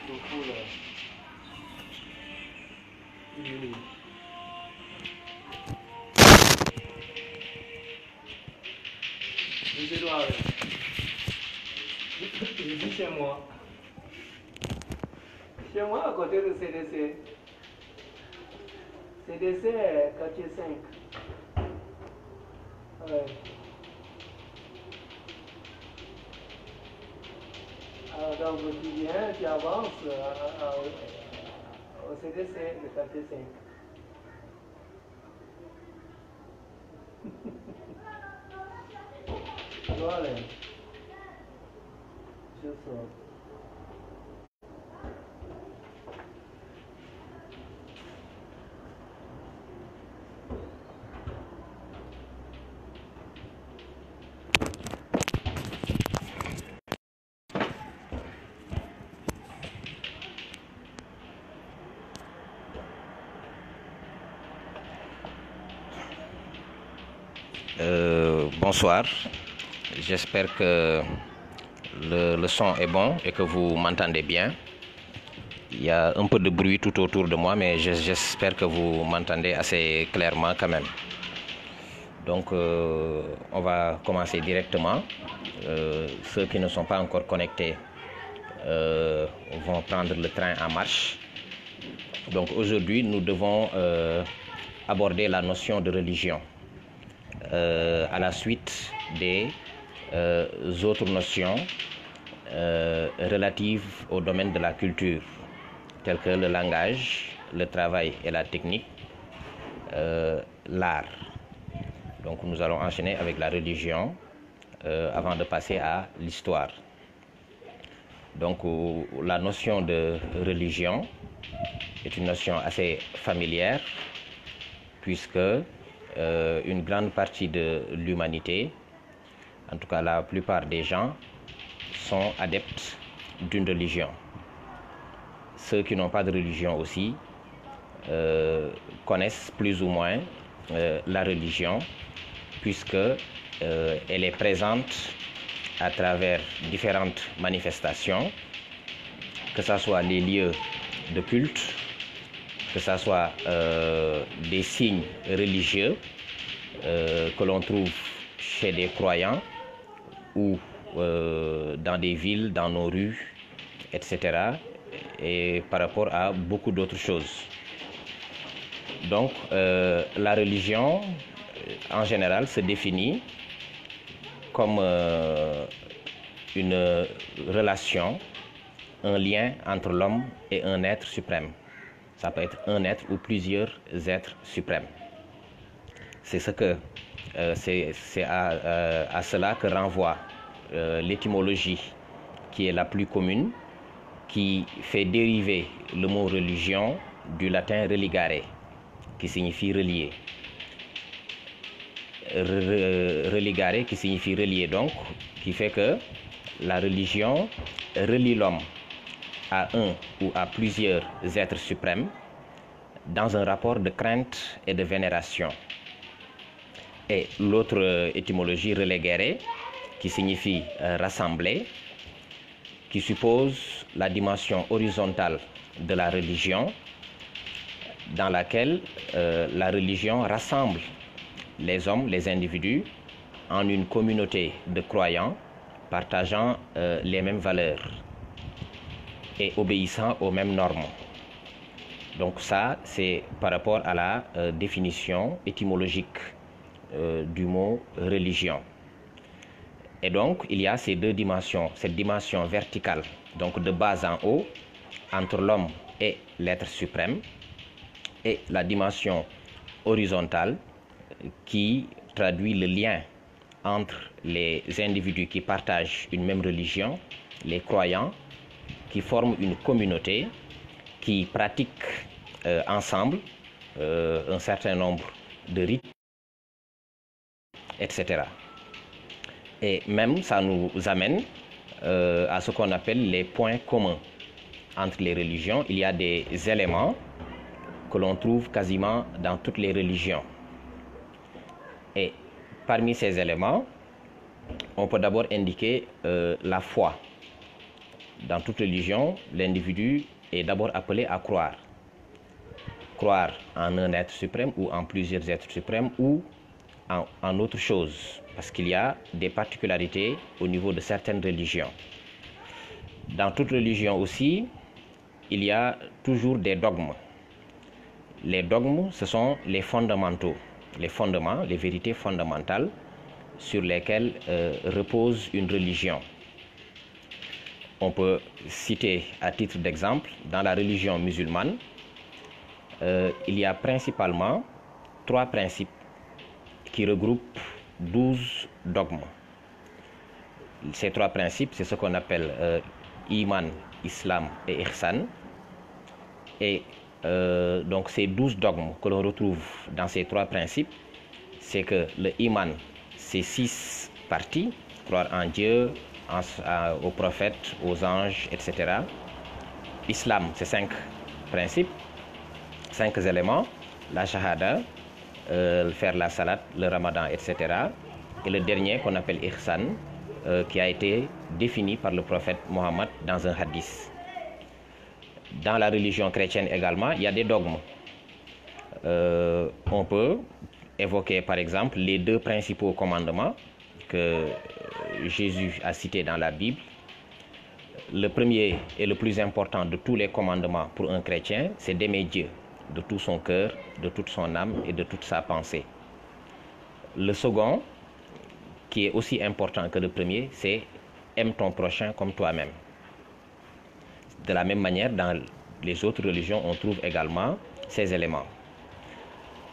tofu là. Oui. Monsieur Noir, je dis chez moi. Chez moi, à côté de CDC. CDC, quartier 5. Ouais. Alors, donc, tu viens, tu avances au CDC, le quartier 5. Voilà. Je sors. Bonsoir, j'espère que le son est bon et que vous m'entendez bien. Il y a un peu de bruit tout autour de moi, mais j'espère que vous m'entendez assez clairement quand même. Donc on va commencer directement. Ceux qui ne sont pas encore connectés vont prendre le train en marche. Donc aujourd'hui nous devons aborder la notion de religion. À la suite des autres notions relatives au domaine de la culture, telles que le langage, le travail et la technique, l'art. Donc nous allons enchaîner avec la religion avant de passer à l'histoire. Donc la notion de religion est une notion assez familière puisque une grande partie de l'humanité, en tout cas la plupart des gens, sont adeptes d'une religion. Ceux qui n'ont pas de religion aussi connaissent plus ou moins la religion, puisque elle est présente à travers différentes manifestations, que ce soit les lieux de culte, que ce soit des signes religieux que l'on trouve chez des croyants ou dans des villes, dans nos rues, etc. et par rapport à beaucoup d'autres choses. Donc la religion en général se définit comme une relation, un lien entre l'homme et un être suprême. Ça peut être un être ou plusieurs êtres suprêmes. C'est ce que c'est à cela que renvoie l'étymologie qui est la plus commune, qui fait dériver le mot religion du latin religare, qui signifie relier. Religare qui signifie relier, donc, qui fait que la religion relie l'homme à un ou à plusieurs êtres suprêmes dans un rapport de crainte et de vénération. Et l'autre étymologie, relegere, qui signifie rassembler, qui suppose la dimension horizontale de la religion, dans laquelle la religion rassemble les hommes, les individus, en une communauté de croyants partageant les mêmes valeurs et obéissant aux mêmes normes. Donc ça, c'est par rapport à la définition étymologique du mot religion. Et donc, il y a ces deux dimensions, cette dimension verticale, donc de bas en haut, entre l'homme et l'être suprême, et la dimension horizontale qui traduit le lien entre les individus qui partagent une même religion, les croyants, qui forment une communauté, qui pratiquent ensemble un certain nombre de rites, etc. Et même ça nous amène à ce qu'on appelle les points communs entre les religions. Il y a des éléments que l'on trouve quasiment dans toutes les religions. Et parmi ces éléments, on peut d'abord indiquer la foi. dans toute religion, l'individu est d'abord appelé à croire. Croire en un être suprême ou en plusieurs êtres suprêmes ou en autre chose, parce qu'il y a des particularités au niveau de certaines religions. Dans toute religion aussi, il y a toujours des dogmes. Les dogmes, ce sont les fondamentaux, les fondements, les vérités fondamentales sur lesquelles repose une religion. On peut citer à titre d'exemple, dans la religion musulmane, il y a principalement 3 principes qui regroupent 12 dogmes. Ces 3 principes, c'est ce qu'on appelle Iman, Islam et Ihsan. Et donc ces 12 dogmes que l'on retrouve dans ces 3 principes, c'est que le Iman, c'est 6 parties, croire en Dieu, aux prophètes, aux anges, etc. Islam, c'est 5 principes, 5 éléments, la shahada, faire la salat, le ramadan, etc. Et le dernier qu'on appelle Ihsan, qui a été défini par le prophète Mohammed dans un hadith. Dans la religion chrétienne également, il y a des dogmes. On peut évoquer par exemple les 2 principaux commandements que Jésus a cités dans la Bible. Le premier et le plus important de tous les commandements pour un chrétien, c'est d'aimer Dieu de tout son cœur, de toute son âme et de toute sa pensée. Le second, qui est aussi important que le premier, c'est aime ton prochain comme toi-même. De la même manière, dans les autres religions, on trouve également ces éléments.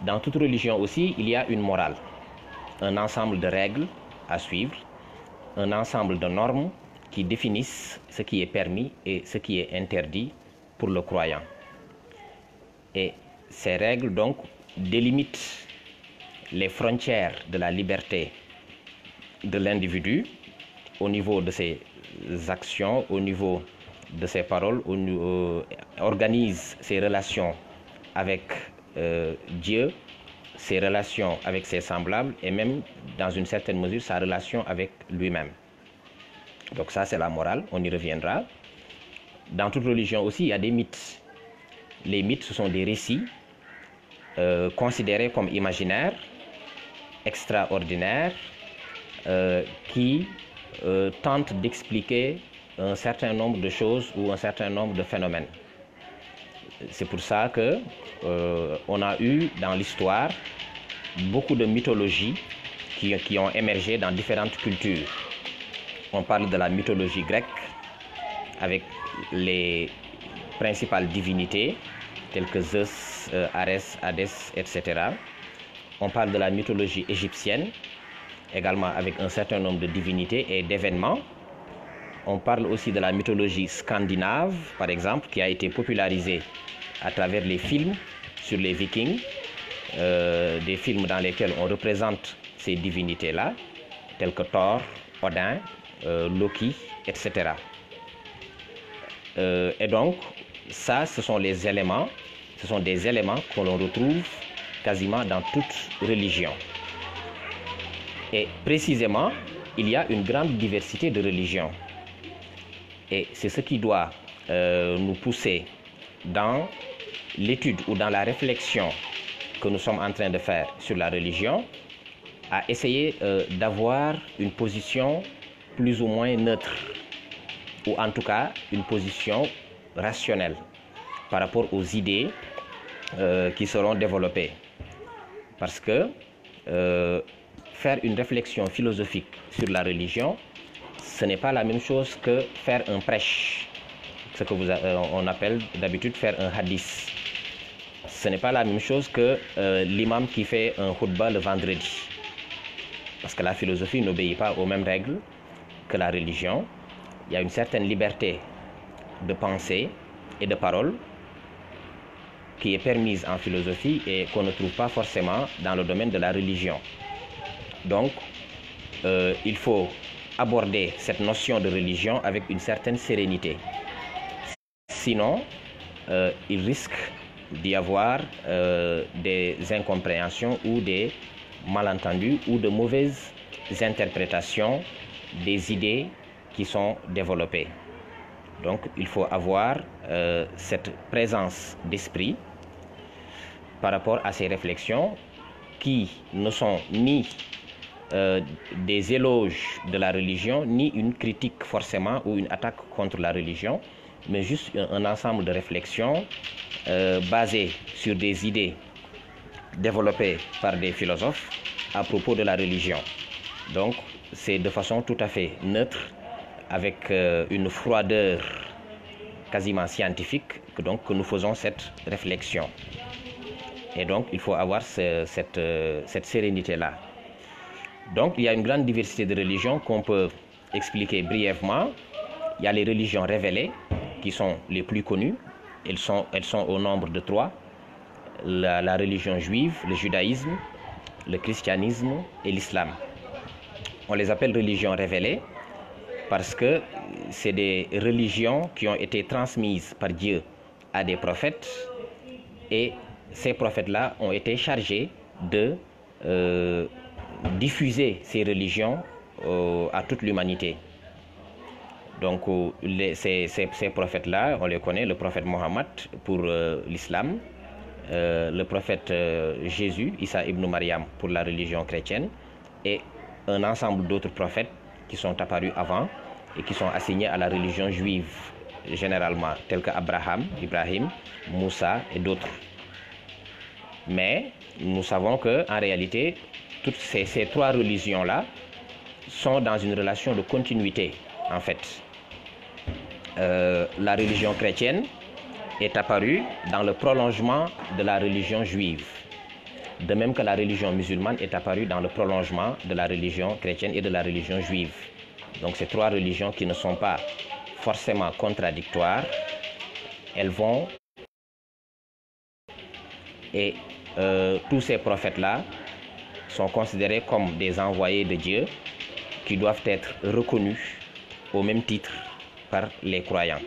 Dans toute religion aussi, il y a une morale, un ensemble de règles à suivre, un ensemble de normes qui définissent ce qui est permis et ce qui est interdit pour le croyant. Et ces règles donc délimitent les frontières de la liberté de l'individu au niveau de ses actions, au niveau de ses paroles, organise ses relations avec Dieu, ses relations avec ses semblables et même dans une certaine mesure sa relation avec lui-même. Donc ça c'est la morale, on y reviendra. Dans toute religion aussi il y a des mythes. Les mythes, ce sont des récits considérés comme imaginaires, extraordinaires, qui tentent d'expliquer un certain nombre de choses ou un certain nombre de phénomènes. C'est pour ça que on a eu dans l'histoire beaucoup de mythologies qui ont émergé dans différentes cultures. On parle de la mythologie grecque avec les principales divinités telles que Zeus, Arès, Hadès, etc. On parle de la mythologie égyptienne également avec un certain nombre de divinités et d'événements. On parle aussi de la mythologie scandinave, par exemple, qui a été popularisée à travers les films sur les Vikings, des films dans lesquels on représente ces divinités-là, telles que Thor, Odin, Loki, etc. Et donc, ça, ce sont des éléments que l'on retrouve quasiment dans toute religion. Et précisément, il y a une grande diversité de religions. Et c'est ce qui doit nous pousser dans l'étude ou dans la réflexion que nous sommes en train de faire sur la religion, à essayer d'avoir une position plus ou moins neutre, ou en tout cas une position rationnelle par rapport aux idées qui seront développées. Parce que faire une réflexion philosophique sur la religion, ce n'est pas la même chose que faire un prêche, ce que on appelle d'habitude faire un hadith. Ce n'est pas la même chose que l'imam qui fait un khutbah le vendredi. Parce que la philosophie n'obéit pas aux mêmes règles que la religion. Il y a une certaine liberté de pensée et de parole qui est permise en philosophie et qu'on ne trouve pas forcément dans le domaine de la religion. Donc, il faut aborder cette notion de religion avec une certaine sérénité. Sinon, il risque d'y avoir des incompréhensions ou des malentendus ou de mauvaises interprétations des idées qui sont développées. Donc il faut avoir cette présence d'esprit par rapport à ces réflexions qui ne sont ni des éloges de la religion, ni une critique forcément ou une attaque contre la religion, mais juste un ensemble de réflexions basées sur des idées développées par des philosophes à propos de la religion. Donc c'est de façon tout à fait neutre, avec une froideur quasiment scientifique que nous faisons cette réflexion. Et donc il faut avoir cette sérénité-là. Donc il y a une grande diversité de religions qu'on peut expliquer brièvement. Il y a les religions révélées qui sont les plus connues. Elles sont au nombre de 3. La religion juive, le judaïsme, le christianisme et l'islam. On les appelle religions révélées parce que c'est des religions qui ont été transmises par Dieu à des prophètes, et ces prophètes-là ont été chargés de diffuser ces religions à toute l'humanité. Donc ces prophètes-là, on les connaît, le prophète Mohammed pour l'islam, le prophète Jésus, Isa ibn Maryam pour la religion chrétienne, et un ensemble d'autres prophètes qui sont apparus avant et qui sont assignés à la religion juive généralement, tels que Ibrahim, Moussa et d'autres. Mais nous savons qu'en réalité, toutes ces 3 religions-là sont dans une relation de continuité, en fait. La religion chrétienne est apparue dans le prolongement de la religion juive, de même que la religion musulmane est apparue dans le prolongement de la religion chrétienne et de la religion juive. Donc ces 3 religions qui ne sont pas forcément contradictoires, elles vont, et tous ces prophètes-là sont considérés comme des envoyés de Dieu qui doivent être reconnus au même titre par les croyants.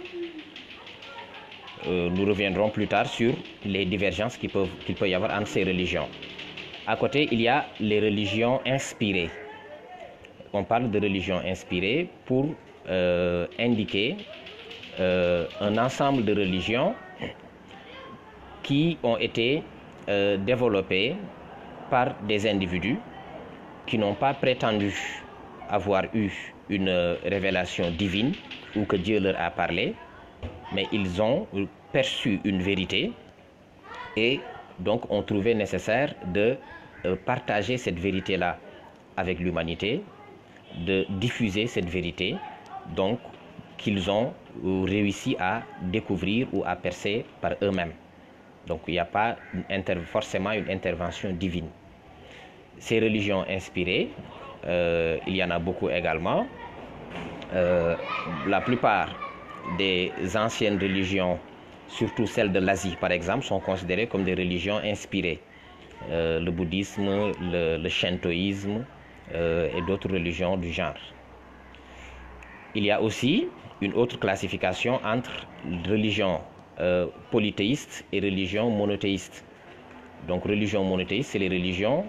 Nous reviendrons plus tard sur les divergences qu'il peut y avoir entre ces religions. À côté, il y a les religions inspirées. On parle de religions inspirées pour indiquer un ensemble de religions qui ont été développées par des individus qui n'ont pas prétendu avoir eu une révélation divine ou que Dieu leur a parlé, mais ils ont perçu une vérité et donc ont trouvé nécessaire de partager cette vérité-là avec l'humanité, de diffuser cette vérité, donc qu'ils ont réussi à découvrir ou à percer par eux-mêmes. Donc il n'y a pas forcément une intervention divine. Ces religions inspirées, il y en a beaucoup également. La plupart des anciennes religions, surtout celles de l'Asie par exemple, sont considérées comme des religions inspirées. Le bouddhisme, le shintoïsme et d'autres religions du genre. Il y a aussi une autre classification entre religions polythéistes et religions monothéistes. Donc religion monothéiste, c'est les religions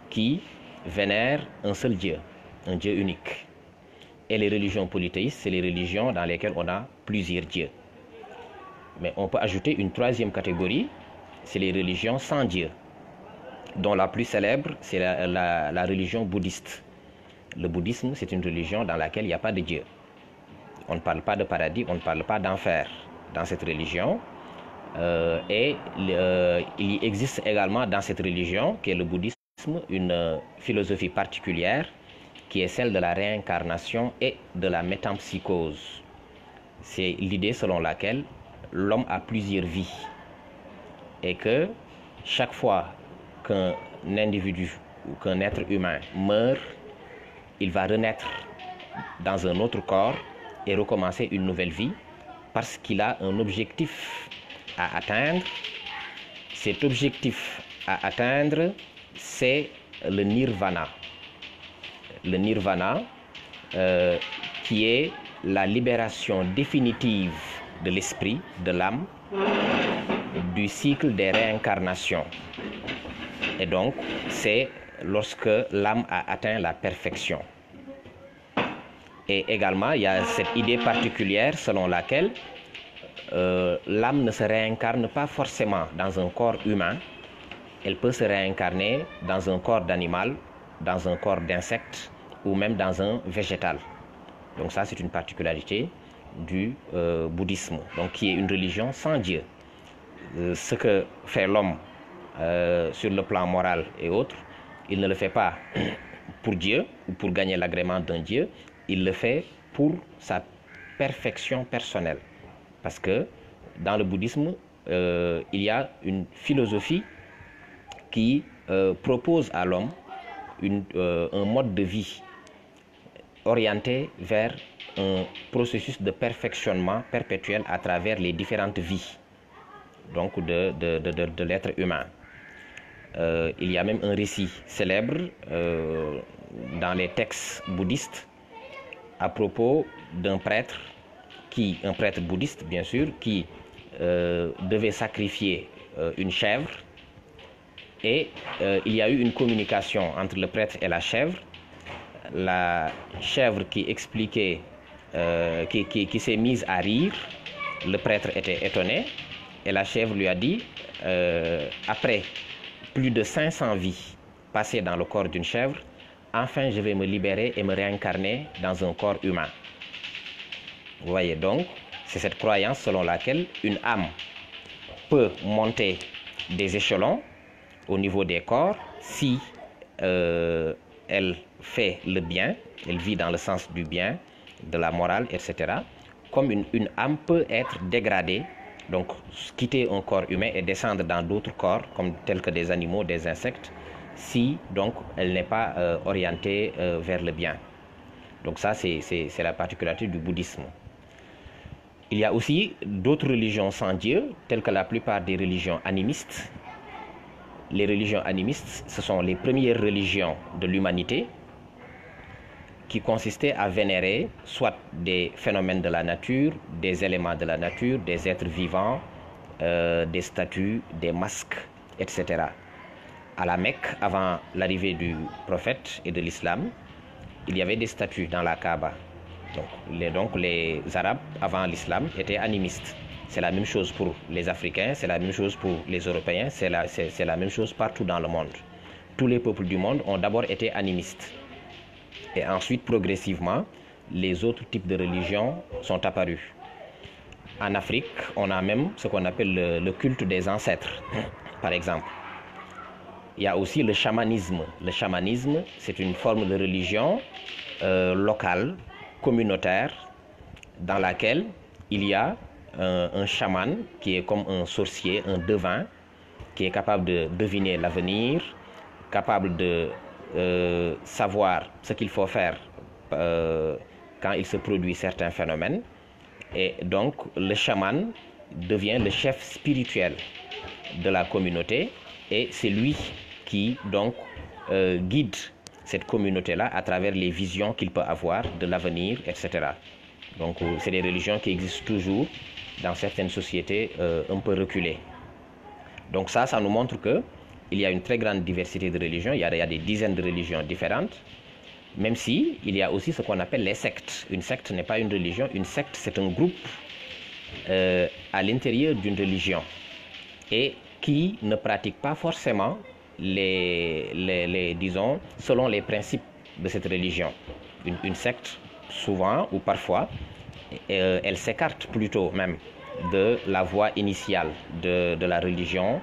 qui vénèrent un seul Dieu, un Dieu unique. Et les religions polythéistes, c'est les religions dans lesquelles on a plusieurs dieux. Mais on peut ajouter une 3e catégorie, c'est les religions sans Dieu, dont la plus célèbre, c'est la religion bouddhiste. Le bouddhisme, c'est une religion dans laquelle il n'y a pas de Dieu. On ne parle pas de paradis, on ne parle pas d'enfer dans cette religion. Il existe également dans cette religion, qui est le bouddhisme, une philosophie particulière qui est celle de la réincarnation et de la métempsychose. C'est l'idée selon laquelle l'homme a plusieurs vies et que chaque fois qu'un individu ou qu'un être humain meurt, il va renaître dans un autre corps et recommencer une nouvelle vie parce qu'il a un objectif à atteindre. Cet objectif à atteindre, c'est le nirvana. Le nirvana, qui est la libération définitive de l'esprit, de l'âme, du cycle des réincarnations. Et donc, c'est lorsque l'âme a atteint la perfection. Et également, il y a cette idée particulière selon laquelle l'âme ne se réincarne pas forcément dans un corps humain. Elle peut se réincarner dans un corps d'animal, dans un corps d'insecte ou même dans un végétal. Donc ça, c'est une particularité du bouddhisme, donc qui est une religion sans Dieu. Ce que fait l'homme sur le plan moral et autres, il ne le fait pas pour Dieu ou pour gagner l'agrément d'un Dieu, il le fait pour sa perfection personnelle. Parce que dans le bouddhisme, il y a une philosophie qui propose à l'homme un mode de vie orienté vers un processus de perfectionnement perpétuel à travers les différentes vies donc de l'être humain. Il y a même un récit célèbre dans les textes bouddhistes à propos d'un prêtre un prêtre bouddhiste bien sûr, qui devait sacrifier une chèvre, et il y a eu une communication entre le prêtre et la chèvre. La chèvre qui expliquait, qui s'est mise à rire, le prêtre était étonné, et la chèvre lui a dit, après plus de 500 vies passées dans le corps d'une chèvre, enfin je vais me libérer et me réincarner dans un corps humain. Vous voyez donc, c'est cette croyance selon laquelle une âme peut monter des échelons au niveau des corps si elle fait le bien, elle vit dans le sens du bien, de la morale, etc. Comme une âme peut être dégradée, donc quitter un corps humain et descendre dans d'autres corps, comme tels que des animaux, des insectes, si donc elle n'est pas orientée vers le bien. Donc ça, c'est la particularité du bouddhisme. Il y a aussi d'autres religions sans Dieu, telles que la plupart des religions animistes. Les religions animistes, ce sont les premières religions de l'humanité qui consistaient à vénérer soit des phénomènes de la nature, des éléments de la nature, des êtres vivants, des statues, des masques, etc. À la Mecque, avant l'arrivée du prophète et de l'islam, il y avait des statues dans la Kaaba. Donc les Arabes, avant l'islam, étaient animistes. C'est la même chose pour les Africains, c'est la même chose pour les Européens, c'est la même chose partout dans le monde. Tous les peuples du monde ont d'abord été animistes. Et ensuite, progressivement, les autres types de religions sont apparus. En Afrique, on a même ce qu'on appelle le culte des ancêtres, par exemple. Il y a aussi le chamanisme. Le chamanisme, c'est une forme de religion locale, communautaire, dans laquelle il y a un chaman qui est comme un sorcier, un devin, qui est capable de deviner l'avenir, capable de savoir ce qu'il faut faire quand il se produit certains phénomènes. Et donc le chaman devient le chef spirituel de la communauté, et c'est lui qui donc guide cette communauté-là à travers les visions qu'il peut avoir de l'avenir, etc. Donc c'est des religions qui existent toujours dans certaines sociétés un peu reculées. Donc ça nous montre qu'il y a une très grande diversité de religions, il y a des dizaines de religions différentes, même si il y a aussi ce qu'on appelle les sectes. Une secte n'est pas une religion, une secte c'est un groupe à l'intérieur d'une religion et qui ne pratique pas forcément disons, selon les principes de cette religion. Une secte, souvent ou parfois, elle s'écarte plutôt même de la voie initiale de la religion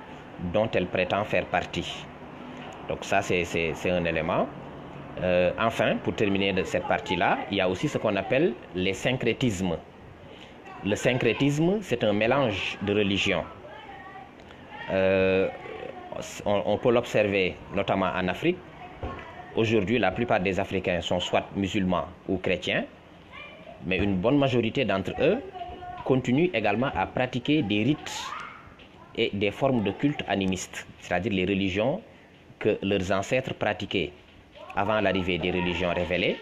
dont elle prétend faire partie. Donc ça, c'est un élément. Enfin, pour terminer de cette partie-là, il y a aussi ce qu'on appelle les syncrétismes. Le syncrétisme, c'est un mélange de religions. On peut l'observer notamment en Afrique. Aujourd'hui, la plupart des Africains sont soit musulmans ou chrétiens, mais une bonne majorité d'entre eux continuent également à pratiquer des rites et des formes de culte animistes, c'est-à-dire les religions que leurs ancêtres pratiquaient avant l'arrivée des religions révélées.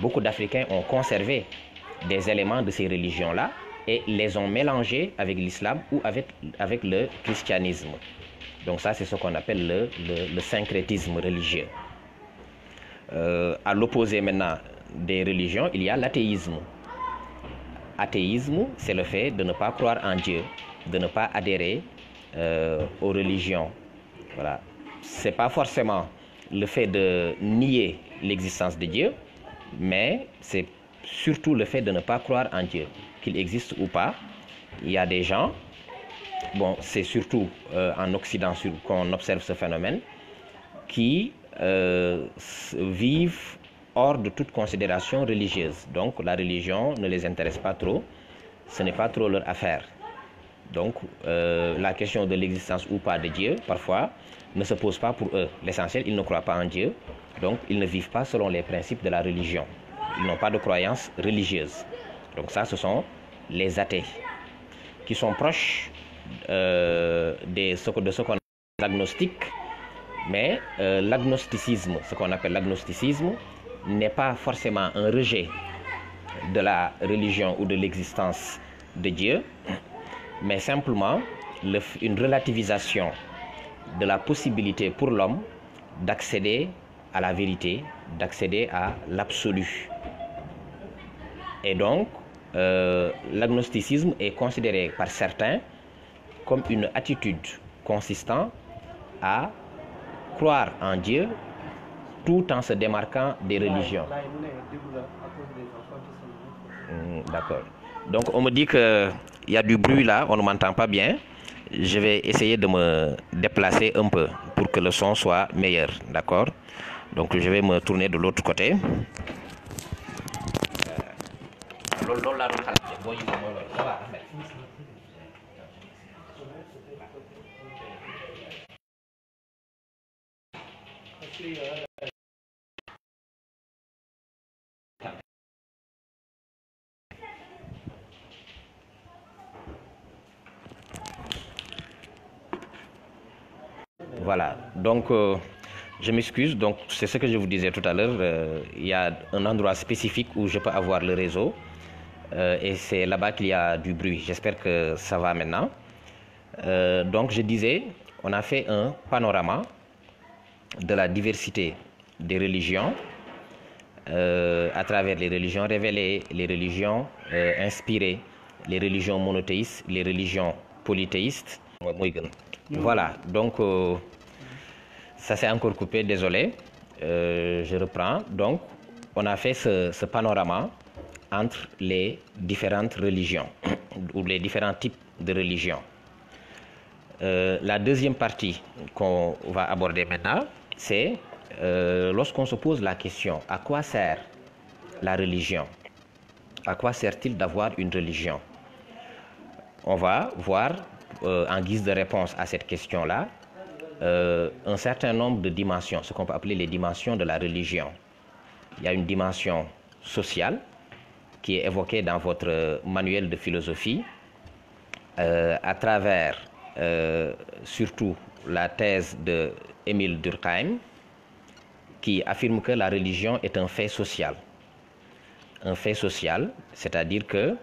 Beaucoup d'Africains ont conservé des éléments de ces religions-là et les ont mélangés avec l'islam ou avec le christianisme. Donc ça, c'est ce qu'on appelle le syncrétisme religieux. À l'opposé maintenant, des religions, il y a l'athéisme. Athéisme, c'est le fait de ne pas croire en Dieu, de ne pas adhérer aux religions. Voilà. C'est pas forcément le fait de nier l'existence de Dieu, mais c'est surtout le fait de ne pas croire en Dieu, qu'il existe ou pas. Il y a des gens, bon, c'est surtout en Occident qu'on observe ce phénomène, qui vivent hors de toute considération religieuse. Donc la religion ne les intéresse pas trop, ce n'est pas trop leur affaire. Donc la question de l'existence ou pas de Dieu, parfois, ne se pose pas pour eux. L'essentiel, ils ne croient pas en Dieu, donc ils ne vivent pas selon les principes de la religion. Ils n'ont pas de croyance religieuse. Donc ça, ce sont les athées, qui sont proches de ce qu'on appelle l'agnostique. Mais l'agnosticisme, ce qu'on appelle l'agnosticisme, n'est pas forcément un rejet de la religion ou de l'existence de Dieu, mais simplement une relativisation de la possibilité pour l'homme d'accéder à la vérité, d'accéder à l'absolu. Et donc, l'agnosticisme est considéré par certains comme une attitude consistant à croire en Dieu tout en se démarquant des religions. D'accord. Donc on me dit qu'il y a du bruit là, on ne m'entend pas bien. Je vais essayer de me déplacer un peu pour que le son soit meilleur. D'accord. Donc je vais me tourner de l'autre côté. Voilà, donc je m'excuse, donc c'est ce que je vous disais tout à l'heure, il y a un endroit spécifique où je peux avoir le réseau et c'est là-bas qu'il y a du bruit. J'espère que ça va maintenant. Donc je disais, on a fait un panorama de la diversité des religions à travers les religions révélées, les religions inspirées, les religions monothéistes, les religions polythéistes. Voilà, donc ça s'est encore coupé, désolé. Je reprends. Donc, on a fait ce panorama entre les différentes religions ou les différents types de religions. La deuxième partie qu'on va aborder maintenant, c'est lorsqu'on se pose la question, à quoi sert la religion? À quoi sert-il d'avoir une religion? On va voir, en guise de réponse à cette question-là, un certain nombre de dimensions, ce qu'on peut appeler les dimensions de la religion. Il y a une dimension sociale qui est évoquée dans votre manuel de philosophie à travers surtout la thèse de Émile Durkheim qui affirme que la religion est un fait social. Un fait social, c'est-à-dire que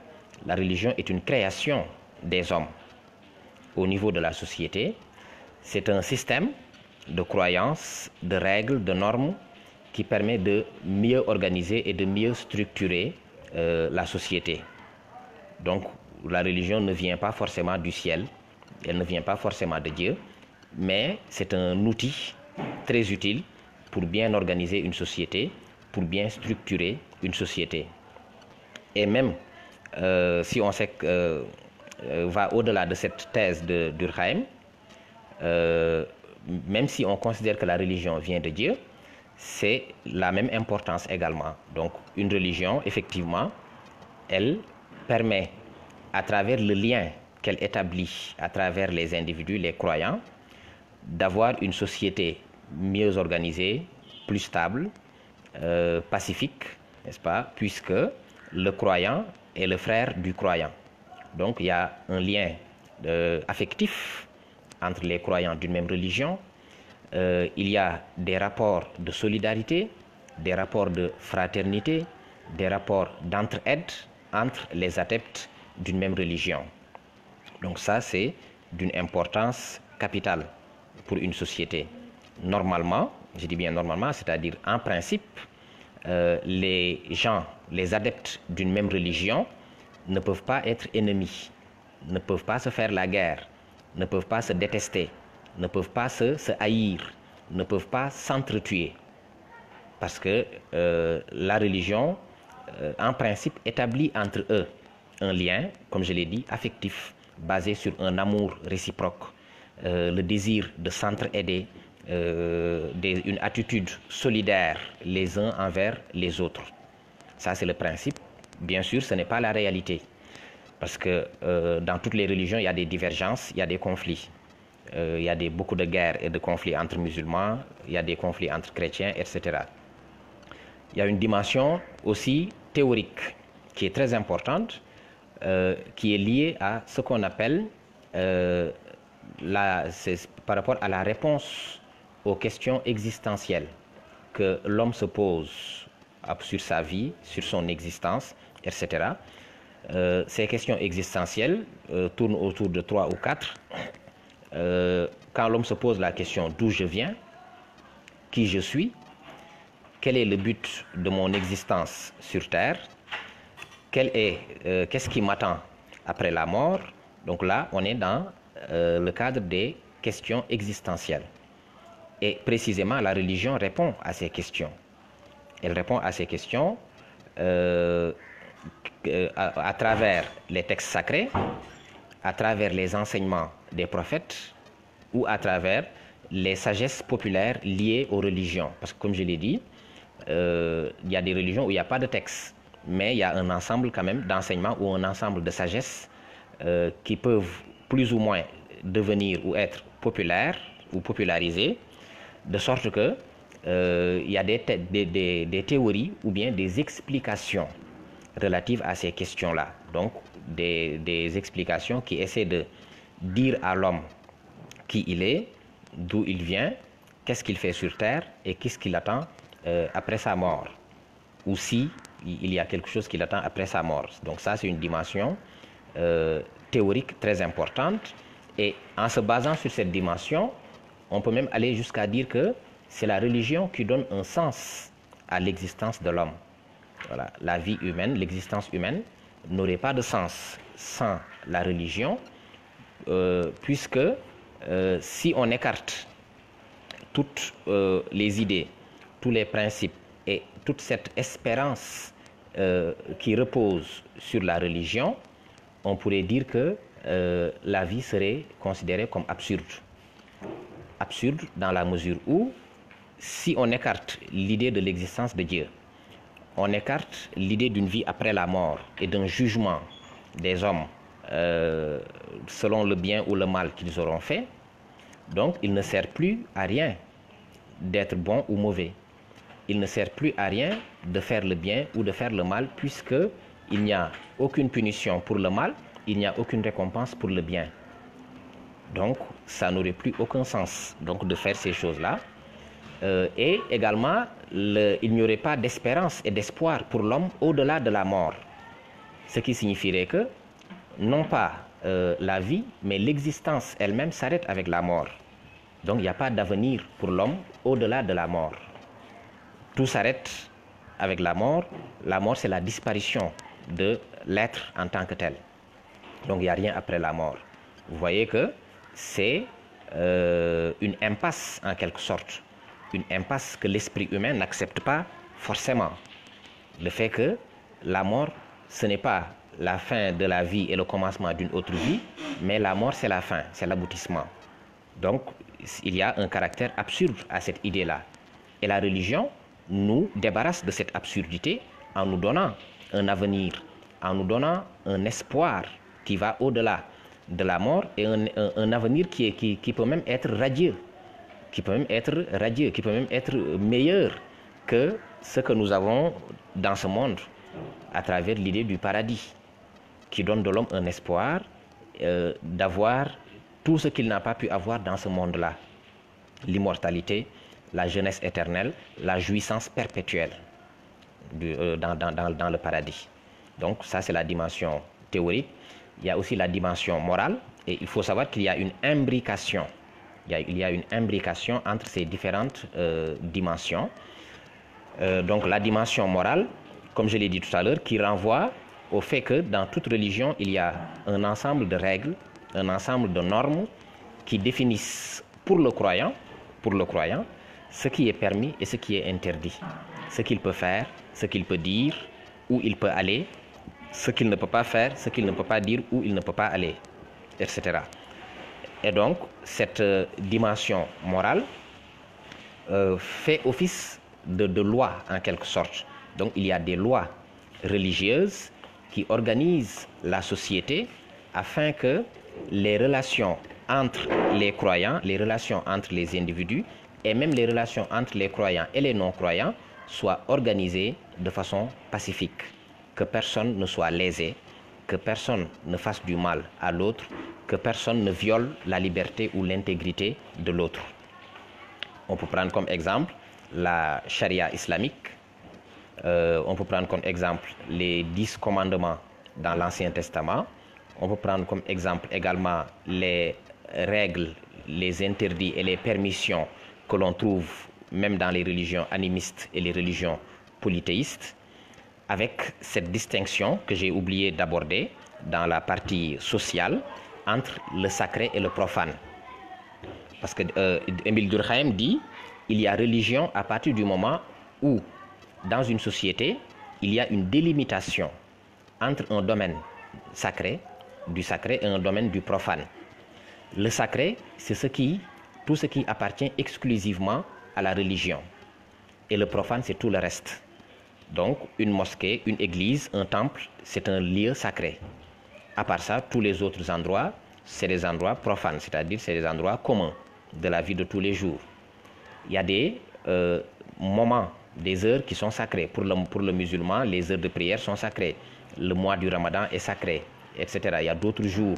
la religion est une création des hommes au niveau de la société. C'est un système de croyances, de règles, de normes qui permet de mieux organiser et de mieux structurer la société. Donc la religion ne vient pas forcément du ciel, elle ne vient pas forcément de Dieu, mais c'est un outil très utile pour bien organiser une société, pour bien structurer une société. Et même si on sait va au-delà de cette thèse de Durkheim, même si on considère que la religion vient de Dieu, c'est la même importance également. Donc une religion, effectivement, elle permet, à travers le lien qu'elle établit à travers les individus, les croyants, d'avoir une société mieux organisée, plus stable, pacifique, n'est-ce pas, puisque le croyant est le frère du croyant. Donc il y a un lien affectif entre les croyants d'une même religion. Il y a des rapports de solidarité, des rapports de fraternité, des rapports d'entraide entre les adeptes d'une même religion. Donc ça, c'est d'une importance capitale pour une société. Normalement, je dis bien normalement, c'est-à-dire en principe, les gens, les adeptes d'une même religion ne peuvent pas être ennemis, ne peuvent pas se faire la guerre, ne peuvent pas se détester, ne peuvent pas se haïr, ne peuvent pas s'entretuer. Parce que la religion, en principe, établit entre eux un lien, comme je l'ai dit, affectif, basé sur un amour réciproque, le désir de s'entraider, une attitude solidaire les uns envers les autres. Ça, c'est le principe. Bien sûr, ce n'est pas la réalité. Parce que dans toutes les religions, il y a des divergences, il y a des conflits. Il y a beaucoup de guerres et de conflits entre musulmans, il y a des conflits entre chrétiens, etc. Il y a une dimension aussi théorique qui est très importante, qui est liée à ce qu'on appelle, par rapport à la réponse aux questions existentielles que l'homme se pose sur sa vie, sur son existence, etc. Ces questions existentielles tournent autour de 3 ou 4. Quand l'homme se pose la question d'où je viens, qui je suis, quel est le but de mon existence sur Terre, qu'est-ce qui m'attend après la mort. Donc là, on est dans le cadre des questions existentielles. Et précisément, la religion répond à ces questions. Elle répond à ces questions à travers les textes sacrés, à travers les enseignements des prophètes ou à travers les sagesses populaires liées aux religions. Parce que comme je l'ai dit, il y a des religions où il n'y a pas de texte, mais il y a un ensemble quand même d'enseignements ou un ensemble de sagesses qui peuvent plus ou moins devenir ou être populaires ou popularisées, de sorte que il y a des théories ou bien des explications relatives à ces questions-là. Donc, des explications qui essaient de dire à l'homme qui il est, d'où il vient, qu'est-ce qu'il fait sur Terre et qu'est-ce qu'il attend après sa mort. Ou si il y a quelque chose qui l'attend après sa mort. Donc ça, c'est une dimension théorique très importante. Et en se basant sur cette dimension, on peut même aller jusqu'à dire que c'est la religion qui donne un sens à l'existence de l'homme. Voilà. La vie humaine, l'existence humaine n'aurait pas de sens sans la religion, puisque si on écarte toutes les idées, tous les principes et toute cette espérance qui repose sur la religion, on pourrait dire que la vie serait considérée comme absurde. Absurde dans la mesure où, si on écarte l'idée de l'existence de Dieu, on écarte l'idée d'une vie après la mort et d'un jugement des hommes selon le bien ou le mal qu'ils auront fait, donc il ne sert plus à rien d'être bon ou mauvais. Il ne sert plus à rien de faire le bien ou de faire le mal, puisqu'il n'y a aucune punition pour le mal, il n'y a aucune récompense pour le bien. Donc, ça n'aurait plus aucun sens donc, de faire ces choses-là. Et également, il n'y aurait pas d'espérance et d'espoir pour l'homme au-delà de la mort. Ce qui signifierait que, non pas la vie, mais l'existence elle-même s'arrête avec la mort. Donc, il n'y a pas d'avenir pour l'homme au-delà de la mort. Tout s'arrête avec la mort. La mort, c'est la disparition de l'être en tant que tel. Donc, il n'y a rien après la mort. Vous voyez que c'est une impasse en quelque sorte. Une impasse que l'esprit humain n'accepte pas forcément. Le fait que la mort, ce n'est pas la fin de la vie et le commencement d'une autre vie, mais la mort, c'est la fin, c'est l'aboutissement. Donc, il y a un caractère absurde à cette idée-là. Et la religion nous débarrasse de cette absurdité en nous donnant un avenir, en nous donnant un espoir qui va au-delà de la mort et un avenir qui peut même être radieux, qui peut même être meilleur que ce que nous avons dans ce monde à travers l'idée du paradis, qui donne de l'homme un espoir d'avoir tout ce qu'il n'a pas pu avoir dans ce monde-là. L'immortalité, la jeunesse éternelle, la jouissance perpétuelle dans le paradis. Donc ça, c'est la dimension théorique. Il y a aussi la dimension morale. Et il faut savoir qu'il y a une imbrication. Il y a une imbrication entre ces différentes dimensions. Donc la dimension morale, comme je l'ai dit tout à l'heure, qui renvoie au fait que dans toute religion, il y a un ensemble de règles, un ensemble de normes qui définissent pour le croyant, ce qui est permis et ce qui est interdit, ce qu'il peut faire, ce qu'il peut dire, où il peut aller, ce qu'il ne peut pas faire, ce qu'il ne peut pas dire, où il ne peut pas aller, etc. Et donc, cette dimension morale fait office de loi en quelque sorte. Donc, il y a des lois religieuses qui organisent la société afin que les relations entre les croyants, les relations entre les individus et même les relations entre les croyants et les non-croyants soient organisées de façon pacifique, que personne ne soit lésé, que personne ne fasse du mal à l'autre, que personne ne viole la liberté ou l'intégrité de l'autre. On peut prendre comme exemple la charia islamique, on peut prendre comme exemple les 10 commandements dans l'Ancien Testament, on peut prendre comme exemple également les règles, les interdits et les permissions que l'on trouve même dans les religions animistes et les religions polythéistes, avec cette distinction que j'ai oublié d'aborder dans la partie sociale entre le sacré et le profane. Parce que Émile Durkheim dit il y a religion à partir du moment où, dans une société, il y a une délimitation entre un domaine sacré, du sacré, et un domaine du profane. Le sacré, c'est tout ce qui appartient exclusivement à la religion. Et le profane, c'est tout le reste. Donc, une mosquée, une église, un temple, c'est un lieu sacré. À part ça, tous les autres endroits, c'est des endroits profanes, c'est-à-dire c'est des endroits communs de la vie de tous les jours. Il y a des moments, des heures qui sont sacrées. Pour le musulman, les heures de prière sont sacrées. Le mois du Ramadan est sacré, etc. Il y a d'autres jours,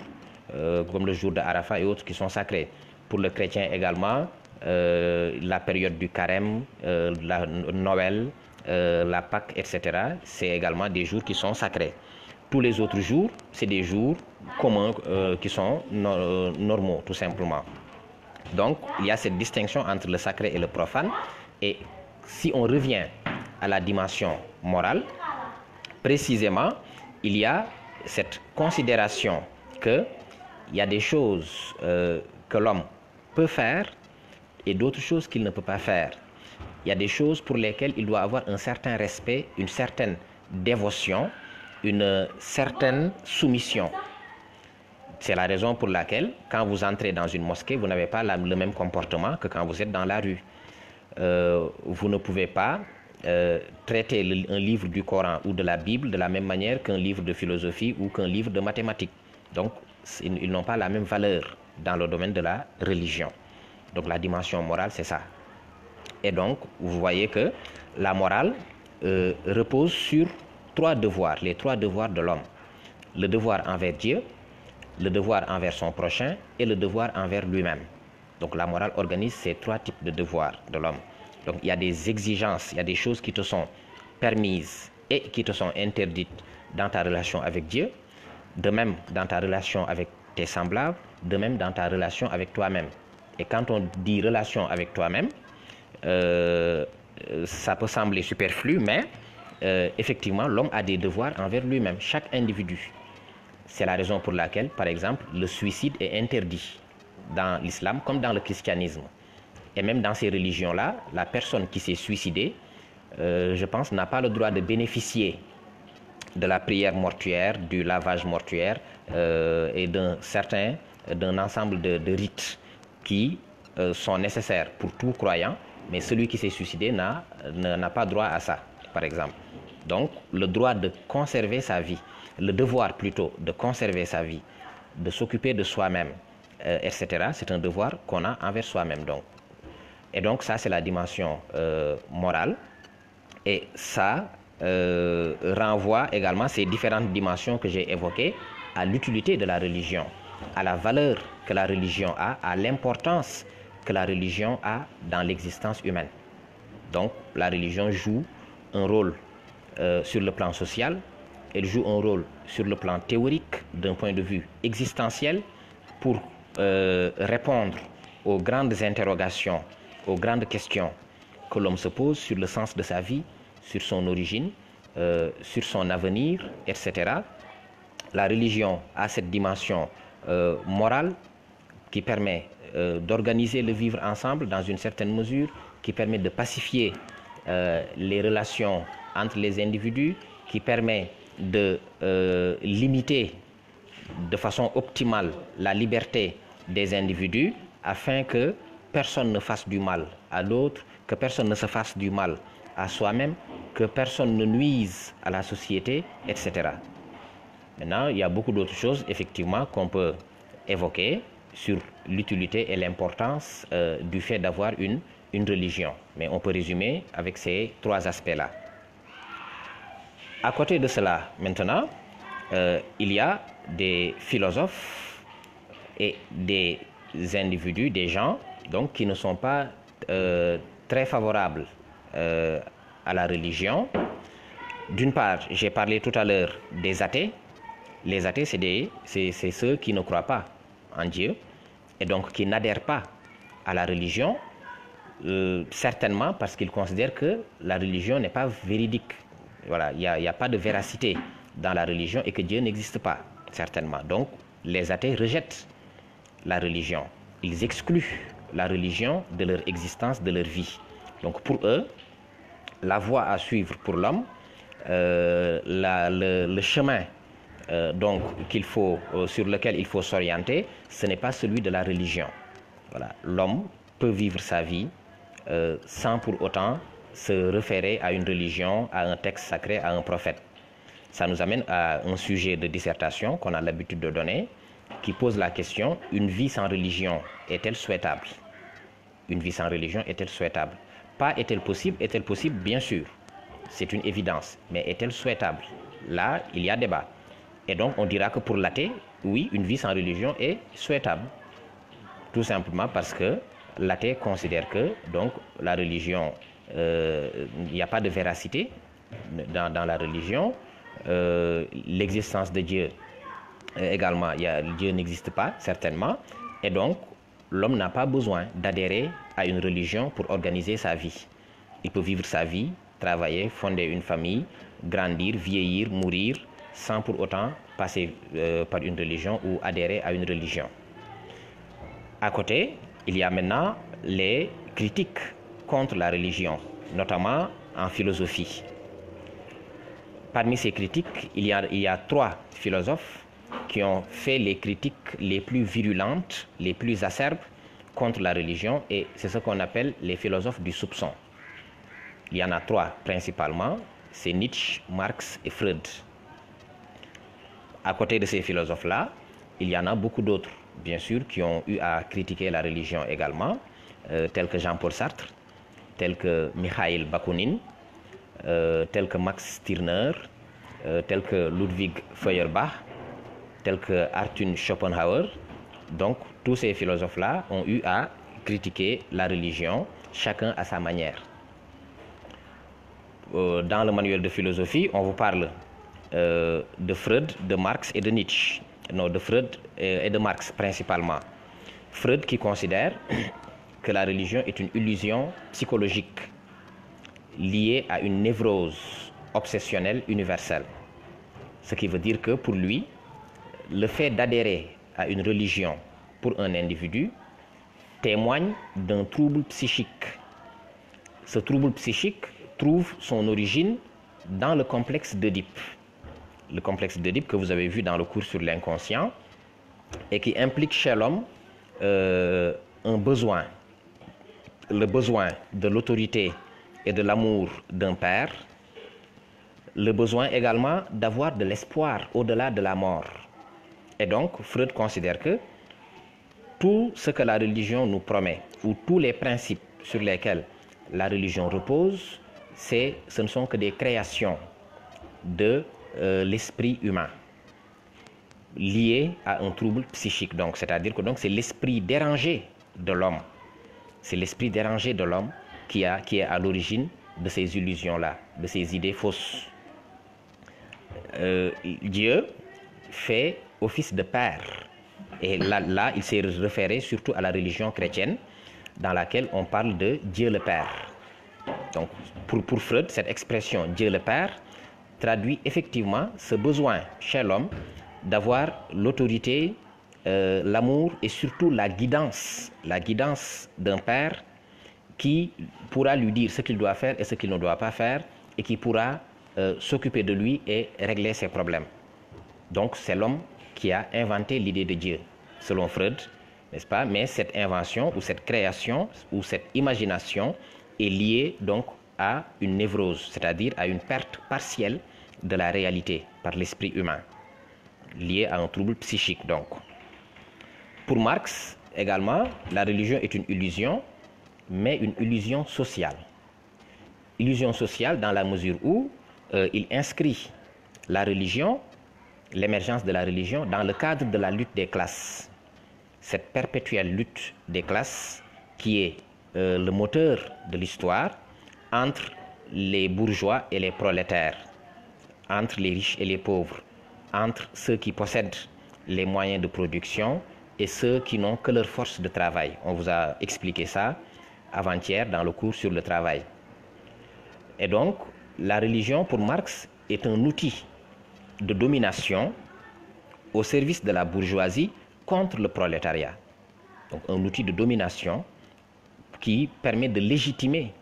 comme le jour de Arafat et autres, qui sont sacrés. Pour le chrétien également, la période du carême, Noël, la Pâque, etc. C'est également des jours qui sont sacrés. Tous les autres jours, c'est des jours communs qui sont normaux, tout simplement. Donc, il y a cette distinction entre le sacré et le profane. Et si on revient à la dimension morale, précisément, il y a cette considération qu'il y a des choses que l'homme peut faire et d'autres choses qu'il ne peut pas faire. Il y a des choses pour lesquelles il doit avoir un certain respect, une certaine dévotion, une certaine soumission. C'est la raison pour laquelle, quand vous entrez dans une mosquée, vous n'avez pas le même comportement que quand vous êtes dans la rue. Vous ne pouvez pas traiter un livre du Coran ou de la Bible de la même manière qu'un livre de philosophie ou qu'un livre de mathématiques. Donc, ils n'ont pas la même valeur dans le domaine de la religion. Donc, la dimension morale, c'est ça. Et donc, vous voyez que la morale repose sur 3 devoirs, les 3 devoirs de l'homme. Le devoir envers Dieu, le devoir envers son prochain et le devoir envers lui-même. Donc la morale organise ces 3 types de devoirs de l'homme. Donc il y a des exigences, il y a des choses qui te sont permises et qui te sont interdites dans ta relation avec Dieu, de même dans ta relation avec tes semblables, de même dans ta relation avec toi-même. Et quand on dit relation avec toi-même, ça peut sembler superflu, mais effectivement, l'homme a des devoirs envers lui-même, chaque individu. C'est la raison pour laquelle, par exemple, le suicide est interdit dans l'islam comme dans le christianisme. Et même dans ces religions-là, la personne qui s'est suicidée, je pense, n'a pas le droit de bénéficier de la prière mortuaire, du lavage mortuaire et d'un ensemble de rites qui sont nécessaires pour tout croyant, mais celui qui s'est suicidé n'a pas droit à ça, par exemple. Donc, le droit de conserver sa vie, le devoir plutôt de conserver sa vie, de s'occuper de soi-même, etc., c'est un devoir qu'on a envers soi-même. Et donc, ça, c'est la dimension morale. Et ça renvoie également ces différentes dimensions que j'ai évoquées à l'utilité de la religion, à la valeur que la religion a, à l'importance que la religion a dans l'existence humaine. Donc, la religion joue un rôle sur le plan social, elle joue un rôle sur le plan théorique d'un point de vue existentiel pour répondre aux grandes interrogations, aux grandes questions que l'homme se pose sur le sens de sa vie, sur son origine, sur son avenir, etc. La religion a cette dimension morale qui permet d'organiser le vivre ensemble dans une certaine mesure, qui permet de pacifier les relations entre les individus, qui permet de limiter de façon optimale la liberté des individus afin que personne ne fasse du mal à l'autre, que personne ne se fasse du mal à soi-même, que personne ne nuise à la société, etc. Maintenant, il y a beaucoup d'autres choses, effectivement, qu'on peut évoquer sur l'utilité et l'importance du fait d'avoir une religion. Mais on peut résumer avec ces trois aspects-là. À côté de cela, maintenant, il y a des philosophes et des individus, des gens, donc, qui ne sont pas très favorables à la religion. D'une part, j'ai parlé tout à l'heure des athées. Les athées, c'est ceux qui ne croient pas en Dieu et donc qui n'adhèrent pas à la religion, certainement parce qu'ils considèrent que la religion n'est pas véridique. Voilà, il n'y a pas de véracité dans la religion et que Dieu n'existe pas, certainement. Donc, les athées rejettent la religion. Ils excluent la religion de leur existence, de leur vie. Donc, pour eux, la voie à suivre pour l'homme, le chemin donc sur lequel il faut s'orienter, ce n'est pas celui de la religion. Voilà. L'homme peut vivre sa vie sans pour autant se référer à une religion, à un texte sacré, à un prophète. Ça nous amène à un sujet de dissertation qu'on a l'habitude de donner, qui pose la question: une vie sans religion est-elle souhaitable? Une vie sans religion est-elle souhaitable? Pas est-elle possible? Est-elle possible? Bien sûr, c'est une évidence. Mais est-elle souhaitable? Là, il y a débat. Et donc, on dira que pour l'athée, oui, une vie sans religion est souhaitable. Tout simplement parce que l'athée considère que donc, la religion, il n'y a pas de véracité dans la religion. L'existence de Dieu également, Dieu n'existe pas, certainement. Et donc, l'homme n'a pas besoin d'adhérer à une religion pour organiser sa vie. Il peut vivre sa vie, travailler, fonder une famille, grandir, vieillir, mourir, sans pour autant passer par une religion ou adhérer à une religion. À côté, il y a maintenant les critiques contre la religion, notamment en philosophie. Parmi ces critiques, il y a trois philosophes qui ont fait les critiques les plus virulentes, les plus acerbes contre la religion, et c'est ce qu'on appelle les philosophes du soupçon. Il y en a trois principalement, c'est Nietzsche, Marx et Freud. À côté de ces philosophes-là, il y en a beaucoup d'autres, bien sûr, qui ont eu à critiquer la religion également, tels que Jean-Paul Sartre, tels que Mikhail Bakounine, tels que Max Stirner, tels que Ludwig Feuerbach, tels que Arthur Schopenhauer. Donc, tous ces philosophes-là ont eu à critiquer la religion, chacun à sa manière. Dans le manuel de philosophie, on vous parle de Freud, de Marx et de Nietzsche. Non, de Freud et de Marx principalement. Freud qui considère que la religion est une illusion psychologique liée à une névrose obsessionnelle universelle. Ce qui veut dire que pour lui, le fait d'adhérer à une religion pour un individu témoigne d'un trouble psychique. Ce trouble psychique trouve son origine dans le complexe d'Oedipe. Le complexe d'Oedipe que vous avez vu dans le cours sur l'inconscient et qui implique chez l'homme un besoin, le besoin de l'autorité et de l'amour d'un père, le besoin également d'avoir de l'espoir au-delà de la mort. Et donc, Freud considère que tout ce que la religion nous promet, ou tous les principes sur lesquels la religion repose, ce ne sont que des créations de l'esprit humain liées à un trouble psychique. Donc, c'est-à-dire que c'est l'esprit dérangé de l'homme. C'est l'esprit dérangé de l'homme qui est à l'origine de ces illusions-là, de ces idées fausses. Dieu fait office de père. Et là, il s'est référé surtout à la religion chrétienne, dans laquelle on parle de Dieu le Père. Donc, pour Freud, cette expression Dieu le Père traduit effectivement ce besoin chez l'homme d'avoir l'autorité, l'amour et surtout la guidance d'un père qui pourra lui dire ce qu'il doit faire et ce qu'il ne doit pas faire et qui pourra s'occuper de lui et régler ses problèmes. Donc c'est l'homme qui a inventé l'idée de Dieu, selon Freud, n'est-ce pas? Mais cette invention ou cette création ou cette imagination est liée donc à une névrose, c'est-à-dire à une perte partielle de la réalité par l'esprit humain, liée à un trouble psychique donc. Pour Marx également, la religion est une illusion, mais une illusion sociale. Illusion sociale dans la mesure où il inscrit la religion, l'émergence de la religion, dans le cadre de la lutte des classes. Cette perpétuelle lutte des classes qui est le moteur de l'histoire entre les bourgeois et les prolétaires, entre les riches et les pauvres, entre ceux qui possèdent les moyens de production et ceux qui n'ont que leur force de travail. On vous a expliqué ça avant-hier dans le cours sur le travail. Et donc, la religion, pour Marx, est un outil de domination au service de la bourgeoisie contre le prolétariat. Donc, un outil de domination qui permet de légitimer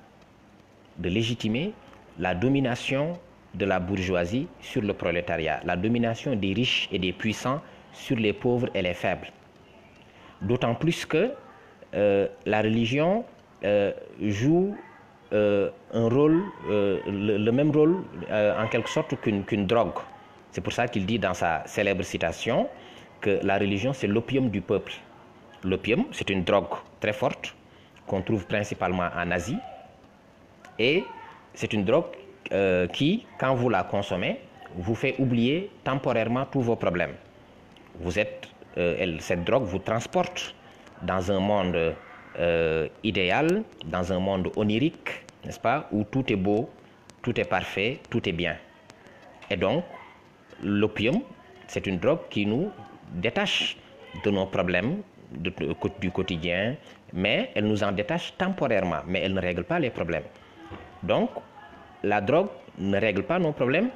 la domination de la bourgeoisie sur le prolétariat, la domination des riches et des puissants sur les pauvres et les faibles. D'autant plus que la religion joue un rôle, le même rôle en quelque sorte qu'une drogue. C'est pour ça qu'il dit dans sa célèbre citation que la religion c'est l'opium du peuple. L'opium c'est une drogue très forte qu'on trouve principalement en Asie et c'est une drogue qui, quand vous la consommez, vous fait oublier temporairement tous vos problèmes. Cette drogue vous transporte dans un monde idéal, dans un monde onirique, n'est-ce pas, où tout est beau, tout est parfait, tout est bien. Et donc, l'opium, c'est une drogue qui nous détache de nos problèmes du quotidien, mais elle nous en détache temporairement, mais elle ne règle pas les problèmes. Donc, la drogue ne règle pas nos problèmes,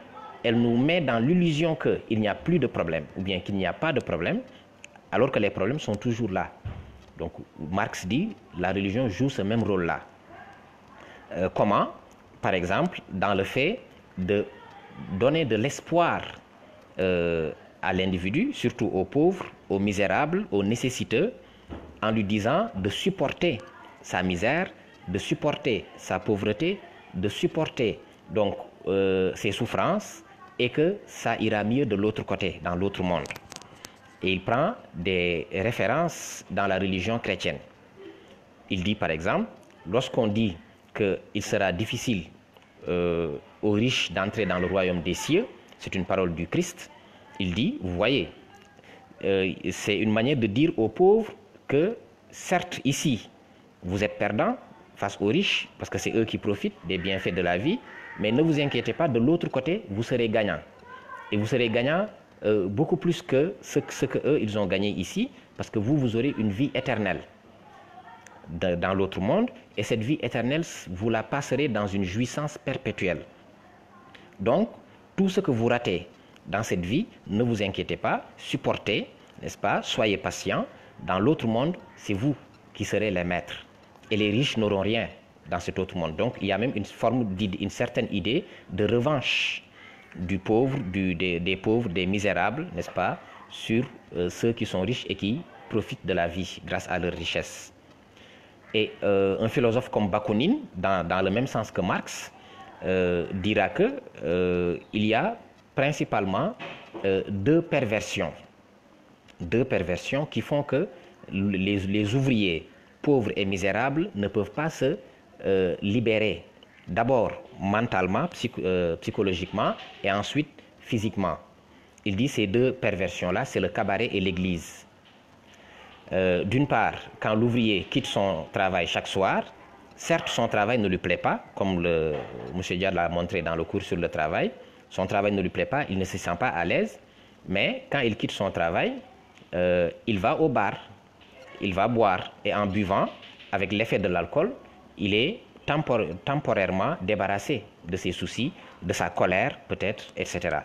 elle nous met dans l'illusion qu'il n'y a plus de problème, ou bien qu'il n'y a pas de problème, alors que les problèmes sont toujours là. Donc, Marx dit, la religion joue ce même rôle-là. Comment? Par exemple, dans le fait de donner de l'espoir à l'individu, surtout aux pauvres, aux misérables, aux nécessiteux, en lui disant de supporter sa misère, de supporter sa pauvreté, de supporter donc ses souffrances et que ça ira mieux de l'autre côté, dans l'autre monde. Et il prend des références dans la religion chrétienne. Il dit par exemple, lorsqu'on dit qu'il sera difficile aux riches d'entrer dans le royaume des cieux, c'est une parole du Christ, il dit, vous voyez, c'est une manière de dire aux pauvres que certes ici, vous êtes perdants face aux riches, parce que c'est eux qui profitent des bienfaits de la vie, mais ne vous inquiétez pas, de l'autre côté, vous serez gagnants. Et vous serez gagnants beaucoup plus que ce que eux ils ont gagné ici, parce que vous aurez une vie éternelle dans l'autre monde, et cette vie éternelle, vous la passerez dans une jouissance perpétuelle. Donc, tout ce que vous ratez dans cette vie, ne vous inquiétez pas, supportez, n'est-ce pas, soyez patient. Dans l'autre monde, c'est vous qui serez les maîtres. Et les riches n'auront rien dans cet autre monde. Donc, il y a même une certaine idée de revanche du pauvre, des pauvres, des misérables, n'est-ce pas, sur ceux qui sont riches et qui profitent de la vie grâce à leur richesse. Et un philosophe comme Bakounine, dans le même sens que Marx, dira que il y a principalement deux perversions qui font que les ouvriers pauvres et misérables ne peuvent pas se libérer, d'abord mentalement, psychologiquement, et ensuite physiquement. Il dit ces deux perversions-là, c'est le cabaret et l'église. D'une part, quand l'ouvrier quitte son travail chaque soir, certes son travail ne lui plaît pas, comme M. Diad l'a montré dans le cours sur le travail, son travail ne lui plaît pas, il ne se sent pas à l'aise, mais quand il quitte son travail, il va au bar, il va boire, et en buvant, avec l'effet de l'alcool, il est temporairement débarrassé de ses soucis, de sa colère peut-être, etc.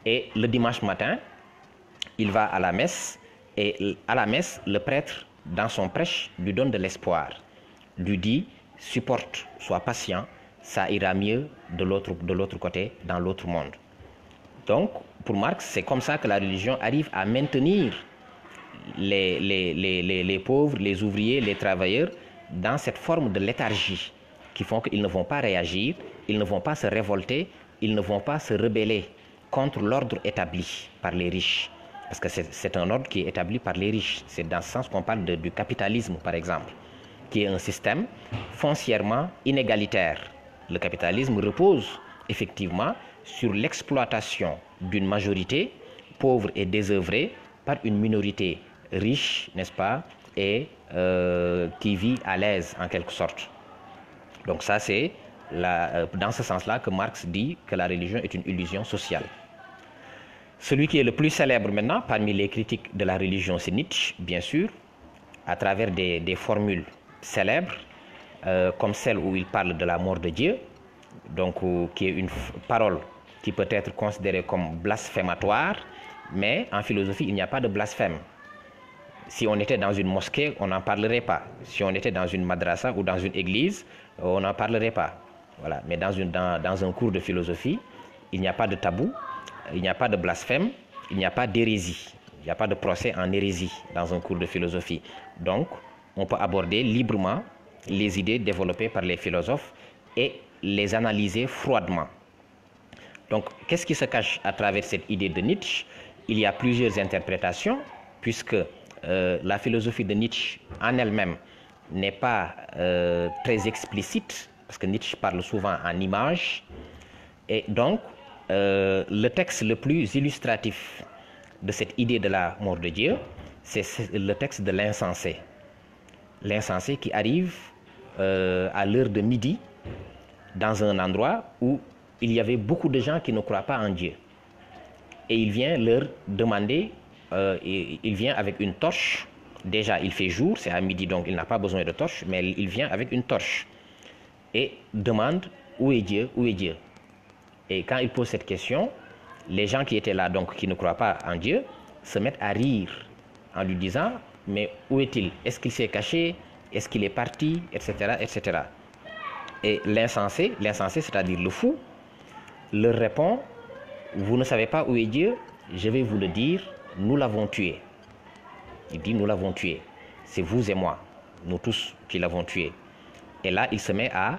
Et le dimanche matin, il va à la messe, et à la messe, le prêtre, dans son prêche, lui donne de l'espoir, lui dit, supporte, sois patient, ça ira mieux de l'autre côté, dans l'autre monde. Donc, pour Marx, c'est comme ça que la religion arrive à maintenir les pauvres, les ouvriers, les travailleurs dans cette forme de léthargie qui font qu'ils ne vont pas réagir, ils ne vont pas se révolter, ils ne vont pas se rebeller contre l'ordre établi par les riches. Parce que c'est un ordre qui est établi par les riches. C'est dans ce sens qu'on parle du capitalisme, par exemple, qui est un système foncièrement inégalitaire. Le capitalisme repose effectivement sur l'exploitation d'une majorité pauvre et désœuvrée par une minorité riche, n'est-ce pas, et qui vit à l'aise en quelque sorte. Donc ça, c'est dans ce sens-là que Marx dit que la religion est une illusion sociale. Celui qui est le plus célèbre maintenant parmi les critiques de la religion, c'est Nietzsche, bien sûr, à travers des formules célèbres, comme celle où il parle de la mort de Dieu, donc qui est une parole qui peut être considérée comme blasphématoire, mais en philosophie, il n'y a pas de blasphème. Si on était dans une mosquée, on n'en parlerait pas. Si on était dans une madrasa ou dans une église, on n'en parlerait pas. Voilà. Mais dans un cours de philosophie, il n'y a pas de tabou, il n'y a pas de blasphème, il n'y a pas d'hérésie. Il n'y a pas de procès en hérésie dans un cours de philosophie. Donc, on peut aborder librement les idées développées par les philosophes et les analyser froidement. Donc, qu'est-ce qui se cache à travers cette idée de Nietzsche? Il y a plusieurs interprétations, puisque la philosophie de Nietzsche en elle-même n'est pas très explicite, parce que Nietzsche parle souvent en images. Et donc, le texte le plus illustratif de cette idée de la mort de Dieu, c'est le texte de l'insensé. L'insensé qui arrive à l'heure de midi dans un endroit où il y avait beaucoup de gens qui ne croient pas en Dieu. Et il vient leur demander, il vient avec une torche. Déjà, il fait jour, c'est à midi, donc il n'a pas besoin de torche, mais il vient avec une torche et demande où est Dieu, où est Dieu. Et quand il pose cette question, les gens qui étaient là, donc qui ne croient pas en Dieu, se mettent à rire en lui disant, mais où est-il? Est-ce qu'il s'est caché? Est-ce qu'il est parti? Etc. etc. Et l'insensé, c'est-à-dire le fou, leur répond, vous ne savez pas où est Dieu? Je vais vous le dire, nous l'avons tué. Il dit, nous l'avons tué. C'est vous et moi, nous tous qui l'avons tué. Et là, il se met à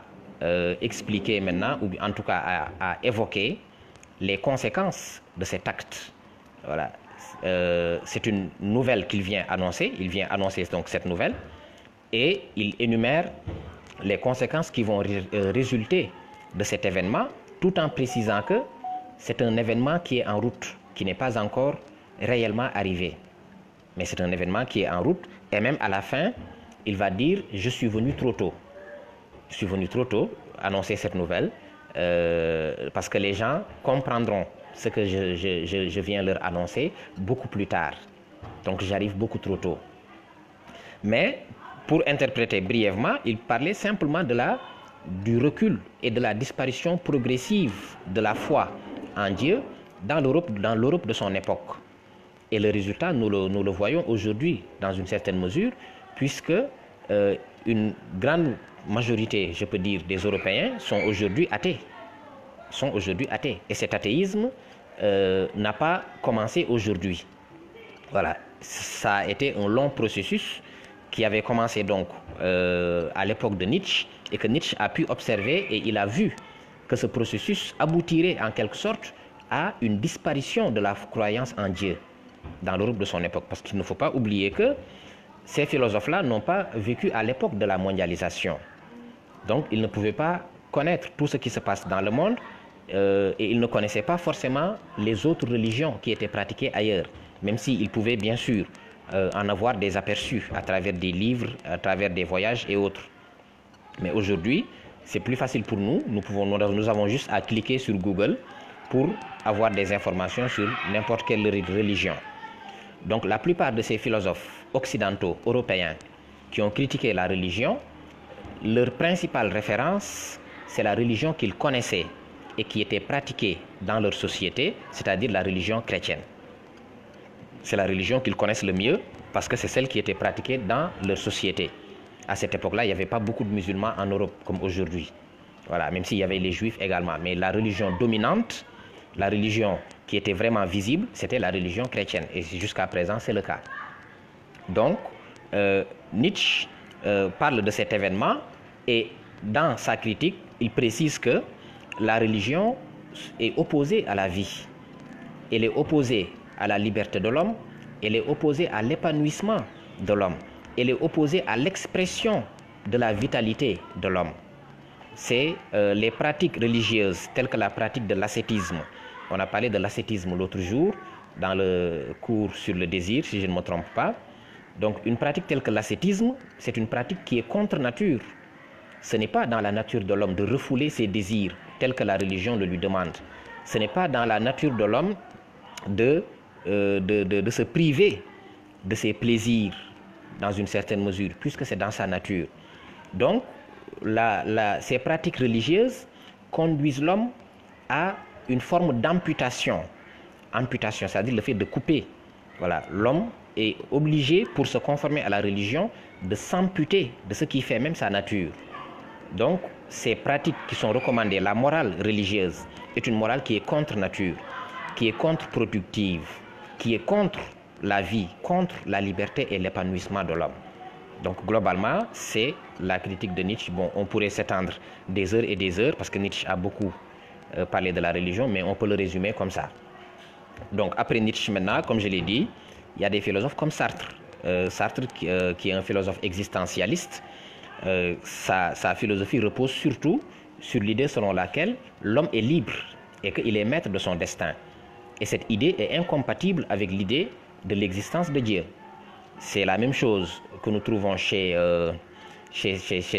expliquer maintenant, ou en tout cas à évoquer les conséquences de cet acte. Voilà. C'est une nouvelle qu'il vient annoncer. Il vient annoncer donc cette nouvelle et il énumère les conséquences qui vont résulter de cet événement, tout en précisant que c'est un événement qui est en route, qui n'est pas encore réellement arrivé. Mais c'est un événement qui est en route, et même à la fin, il va dire « Je suis venu trop tôt ». Je suis venu trop tôt annoncer cette nouvelle, parce que les gens comprendront ce que je viens leur annoncer beaucoup plus tard. Donc j'arrive beaucoup trop tôt. Mais pour interpréter brièvement, il parlait simplement du recul et de la disparition progressive de la foi en Dieu dans l'Europe de son époque. Et le résultat, nous le voyons aujourd'hui dans une certaine mesure, puisque une grande majorité, je peux dire, des Européens sont aujourd'hui athées. Et cet athéisme n'a pas commencé aujourd'hui. Voilà, ça a été un long processus qui avait commencé donc à l'époque de Nietzsche et que Nietzsche a pu observer, et il a vu que ce processus aboutirait en quelque sorte à une disparition de la croyance en Dieu dans l'Europe de son époque. Parce qu'il ne faut pas oublier que ces philosophes-là n'ont pas vécu à l'époque de la mondialisation. Donc ils ne pouvaient pas connaître tout ce qui se passe dans le monde et ils ne connaissaient pas forcément les autres religions qui étaient pratiquées ailleurs, même s'ils pouvaient bien sûr en avoir des aperçus à travers des livres, à travers des voyages et autres. Mais aujourd'hui, c'est plus facile pour nous. Nous avons juste à cliquer sur Google pour avoir des informations sur n'importe quelle religion. Donc la plupart de ces philosophes occidentaux, européens, qui ont critiqué la religion, leur principale référence, c'est la religion qu'ils connaissaient et qui était pratiquée dans leur société, c'est-à-dire la religion chrétienne. C'est la religion qu'ils connaissent le mieux parce que c'est celle qui était pratiquée dans leur société. À cette époque-là, il n'y avait pas beaucoup de musulmans en Europe comme aujourd'hui. Voilà, même s'il y avait les juifs également. Mais la religion dominante, la religion qui était vraiment visible, c'était la religion chrétienne. Et jusqu'à présent, c'est le cas. Donc, Nietzsche parle de cet événement et dans sa critique, il précise que la religion est opposée à la vie. Elle est opposée à la liberté de l'homme. Elle est opposée à l'épanouissement de l'homme. Elle est opposée à l'expression de la vitalité de l'homme. C'est les pratiques religieuses telles que la pratique de l'ascétisme. On a parlé de l'ascétisme l'autre jour dans le cours sur le désir, si je ne me trompe pas. Donc une pratique telle que l'ascétisme, c'est une pratique qui est contre nature. Ce n'est pas dans la nature de l'homme de refouler ses désirs tels que la religion le lui demande. Ce n'est pas dans la nature de l'homme de se priver de ses plaisirs dans une certaine mesure, puisque c'est dans sa nature. Donc, ces pratiques religieuses conduisent l'homme à une forme d'amputation. Amputation, c'est-à-dire le fait de couper. Voilà, l'homme est obligé, pour se conformer à la religion, de s'amputer de ce qui fait même sa nature. Donc, ces pratiques qui sont recommandées, la morale religieuse, est une morale qui est contre nature, qui est contre-productive, qui est contre la vie, contre la liberté et l'épanouissement de l'homme. Donc globalement, c'est la critique de Nietzsche. Bon, on pourrait s'étendre des heures et des heures parce que Nietzsche a beaucoup parlé de la religion, mais on peut le résumer comme ça. Donc après Nietzsche maintenant, comme je l'ai dit, il y a des philosophes comme Sartre. Sartre qui est un philosophe existentialiste. Sa philosophie repose surtout sur l'idée selon laquelle l'homme est libre et qu'il est maître de son destin. Et cette idée est incompatible avec l'idée de l'existence de Dieu. C'est la même chose que nous trouvons chez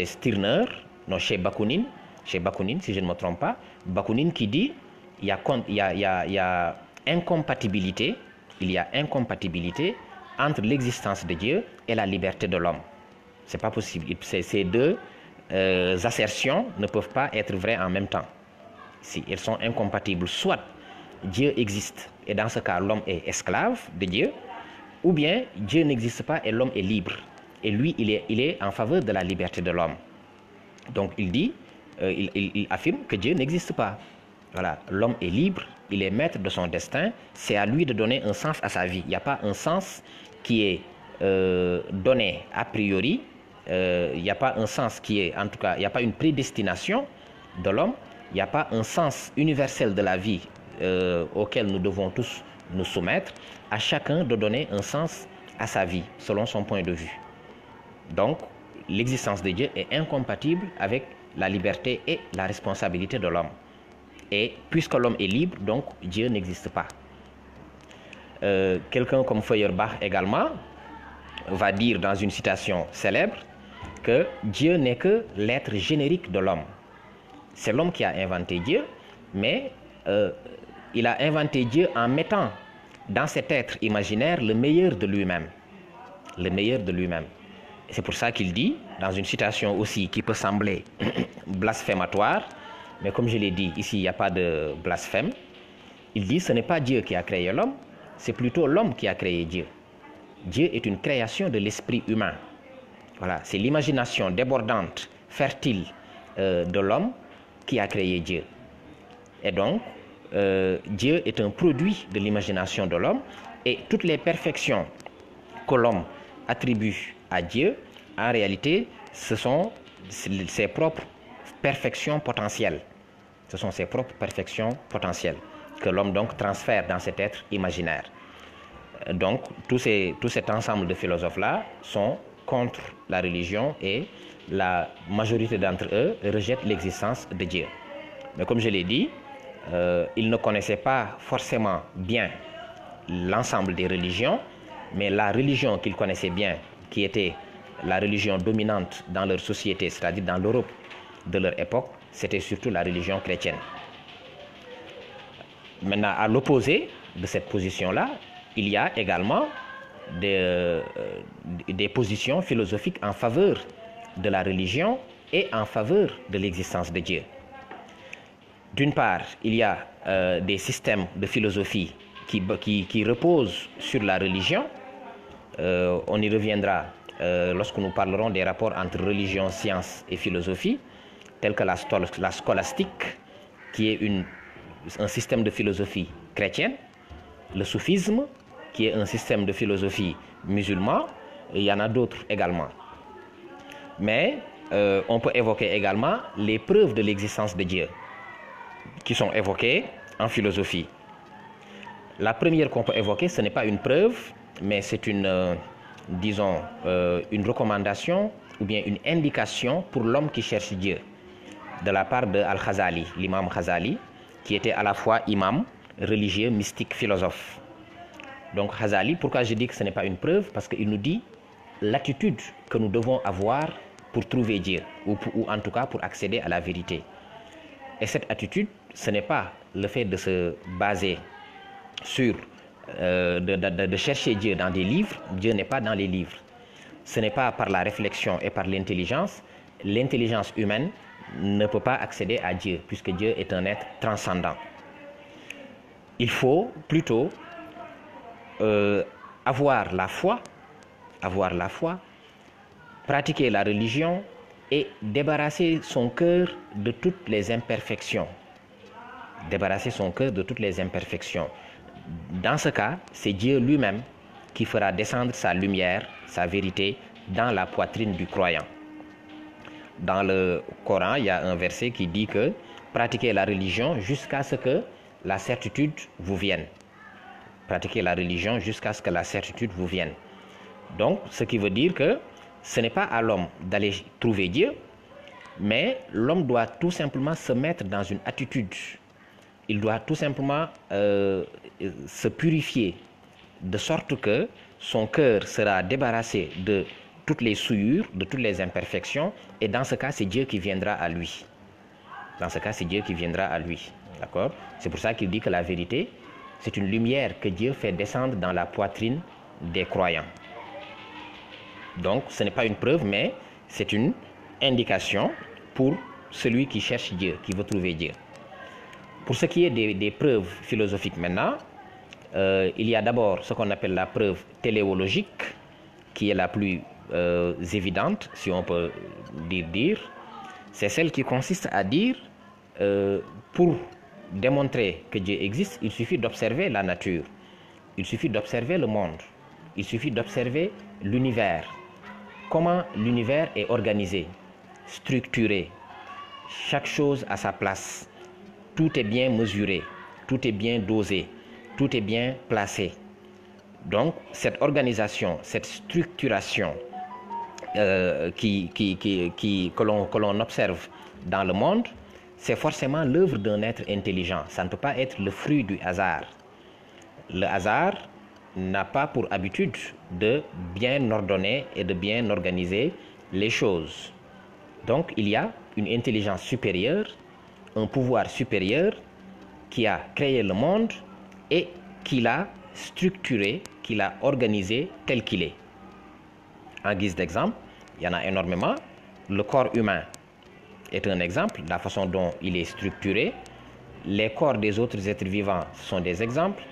Stirner, non, chez Bakounine, si je ne me trompe pas. Bakounine qui dit il y a incompatibilité entre l'existence de Dieu et la liberté de l'homme. C'est pas possible. Ces deux assertions ne peuvent pas être vraies en même temps. Si elles sont incompatibles, soit Dieu existe et dans ce cas l'homme est esclave de Dieu, ou bien Dieu n'existe pas et l'homme est libre. Et lui, il est en faveur de la liberté de l'homme. Donc il dit, il affirme que Dieu n'existe pas. Voilà, l'homme est libre, il est maître de son destin, c'est à lui de donner un sens à sa vie. Il n'y a pas un sens qui est donné a priori, il n'y a pas un sens qui est, en tout cas, il n'y a pas une prédestination de l'homme, il n'y a pas un sens universel de la vie auquel nous devons tous nous soumettre, à chacun de donner un sens à sa vie selon son point de vue. Donc, l'existence de Dieu est incompatible avec la liberté et la responsabilité de l'homme. Et puisque l'homme est libre, donc Dieu n'existe pas. Quelqu'un comme Feuerbach également va dire dans une citation célèbre que Dieu n'est que l'être générique de l'homme. C'est l'homme qui a inventé Dieu, mais il a inventé Dieu en mettant dans cet être imaginaire le meilleur de lui-même. Le meilleur de lui-même. C'est pour ça qu'il dit, dans une citation aussi qui peut sembler blasphématoire, mais comme je l'ai dit, ici il n'y a pas de blasphème, il dit ce n'est pas Dieu qui a créé l'homme, c'est plutôt l'homme qui a créé Dieu. Dieu est une création de l'esprit humain. Voilà, c'est l'imagination débordante, fertile de l'homme qui a créé Dieu. Et donc, Dieu est un produit de l'imagination de l'homme et toutes les perfections que l'homme attribue à Dieu, en réalité, ce sont ses propres perfections potentielles. Ce sont ses propres perfections potentielles que l'homme donc transfère dans cet être imaginaire. Donc, tout cet ensemble de philosophes-là sont contre la religion et la majorité d'entre eux rejettent l'existence de Dieu. Mais comme je l'ai dit, ils ne connaissaient pas forcément bien l'ensemble des religions, mais la religion qu'ils connaissaient bien, qui était la religion dominante dans leur société, c'est-à-dire dans l'Europe de leur époque, c'était surtout la religion chrétienne. Maintenant, à l'opposé de cette position-là, il y a également des positions philosophiques en faveur de la religion est en faveur de l'existence de Dieu. D'une part, il y a des systèmes de philosophie qui reposent sur la religion. On y reviendra lorsque nous parlerons des rapports entre religion, science et philosophie, tels que la scolastique, qui est un système de philosophie chrétienne, le soufisme, qui est un système de philosophie musulman, et il y en a d'autres également. Mais on peut évoquer également les preuves de l'existence de Dieu, qui sont évoquées en philosophie. La première qu'on peut évoquer, ce n'est pas une preuve, mais c'est une recommandation ou bien une indication pour l'homme qui cherche Dieu, de la part de Al-Khazali, l'imam Khazali, qui était à la fois imam, religieux, mystique, philosophe. Donc Khazali, pourquoi je dis que ce n'est pas une preuve? Parce qu'il nous dit l'attitude que nous devons avoir pour trouver Dieu, ou en tout cas pour accéder à la vérité. Et cette attitude, ce n'est pas le fait de se baser sur, de chercher Dieu dans des livres. Dieu n'est pas dans les livres. Ce n'est pas par la réflexion et par l'intelligence. L'intelligence humaine ne peut pas accéder à Dieu, puisque Dieu est un être transcendant. Il faut plutôt avoir la foi, pratiquer la religion et débarrasser son cœur de toutes les imperfections. Débarrasser son cœur de toutes les imperfections. Dans ce cas, c'est Dieu lui-même qui fera descendre sa lumière, sa vérité, dans la poitrine du croyant. Dans le Coran, il y a un verset qui dit que pratiquez la religion jusqu'à ce que la certitude vous vienne. Pratiquez la religion jusqu'à ce que la certitude vous vienne. Donc, ce qui veut dire que ce n'est pas à l'homme d'aller trouver Dieu, mais l'homme doit tout simplement se mettre dans une attitude. Il doit tout simplement se purifier, de sorte que son cœur sera débarrassé de toutes les souillures, de toutes les imperfections, et dans ce cas, c'est Dieu qui viendra à lui. Dans ce cas, c'est Dieu qui viendra à lui. D'accord? C'est pour ça qu'il dit que la vérité, c'est une lumière que Dieu fait descendre dans la poitrine des croyants. Donc, ce n'est pas une preuve, mais c'est une indication pour celui qui cherche Dieu, qui veut trouver Dieu. Pour ce qui est des preuves philosophiques maintenant, il y a d'abord ce qu'on appelle la preuve téléologique, qui est la plus évidente, si on peut dire. C'est celle qui consiste à dire, pour démontrer que Dieu existe, il suffit d'observer la nature, il suffit d'observer le monde, il suffit d'observer l'univers. Comment l'univers est organisé, structuré, chaque chose à sa place. Tout est bien mesuré, tout est bien dosé, tout est bien placé. Donc, cette organisation, cette structuration que l'on observe dans le monde, c'est forcément l'œuvre d'un être intelligent. Ça ne peut pas être le fruit du hasard. Le hasard n'a pas pour habitude de bien ordonner et de bien organiser les choses. Donc, il y a une intelligence supérieure, un pouvoir supérieur qui a créé le monde et qui l'a structuré, qui l'a organisé tel qu'il est. En guise d'exemple, il y en a énormément. Le corps humain est un exemple, la façon dont il est structuré. Les corps des autres êtres vivants sont des exemples.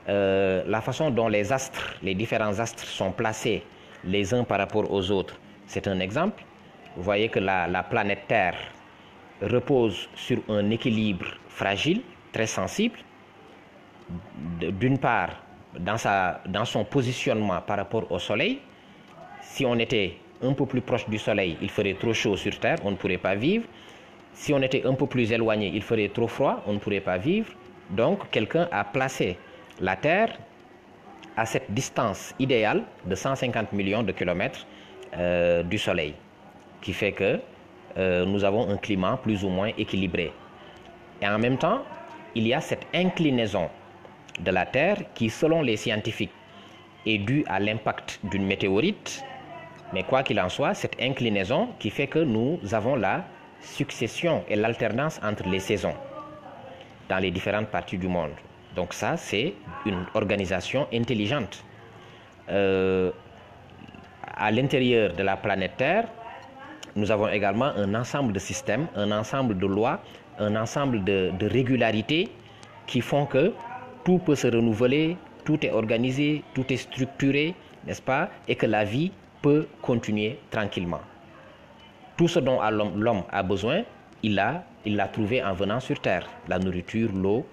La façon dont les astres, les différents astres sont placés les uns par rapport aux autres, c'est un exemple. Vous voyez que la planète Terre repose sur un équilibre fragile, très sensible. D'une part, dans son positionnement par rapport au Soleil. Si on était un peu plus proche du Soleil, il ferait trop chaud sur Terre, on ne pourrait pas vivre. Si on était un peu plus éloigné, il ferait trop froid, on ne pourrait pas vivre. Donc, quelqu'un a placé la Terre à cette distance idéale de 150 millions de kilomètres du Soleil, qui fait que nous avons un climat plus ou moins équilibré. Et en même temps, il y a cette inclinaison de la Terre qui, selon les scientifiques, est due à l'impact d'une météorite. Mais quoi qu'il en soit, cette inclinaison qui fait que nous avons la succession et l'alternance entre les saisons dans les différentes parties du monde. Donc ça, c'est une organisation intelligente. À l'intérieur de la planète Terre, nous avons également un ensemble de systèmes, un ensemble de lois, un ensemble de régularités qui font que tout peut se renouveler, tout est organisé, tout est structuré, n'est-ce pas? Et que la vie peut continuer tranquillement. Tout ce dont l'homme a besoin, il l'a trouvé en venant sur Terre. La nourriture, l'eau.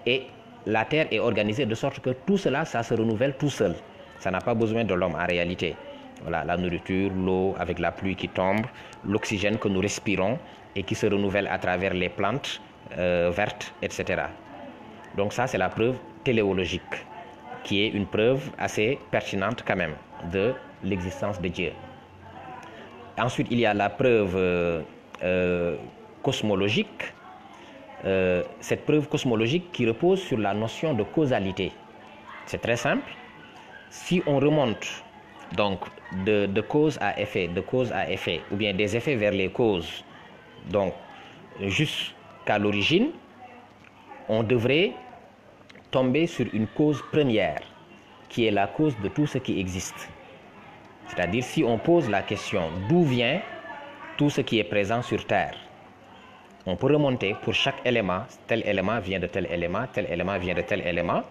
Et la Terre est organisée de sorte que tout cela, ça se renouvelle tout seul. Ça n'a pas besoin de l'homme en réalité. Voilà, la nourriture, l'eau avec la pluie qui tombe, l'oxygène que nous respirons et qui se renouvelle à travers les plantes vertes, etc. Donc ça, c'est la preuve téléologique, qui est une preuve assez pertinente quand même de l'existence de Dieu. Ensuite, il y a la preuve cosmologique. Cette preuve cosmologique qui repose sur la notion de causalité. C'est très simple. Si on remonte donc de cause à effet, ou bien des effets vers les causes, donc jusqu'à l'origine, on devrait tomber sur une cause première, qui est la cause de tout ce qui existe. C'est-à-dire, si on pose la question d'où vient tout ce qui est présent sur Terre, on peut remonter pour chaque élément, tel élément vient de tel élément, tel élément vient de tel élément,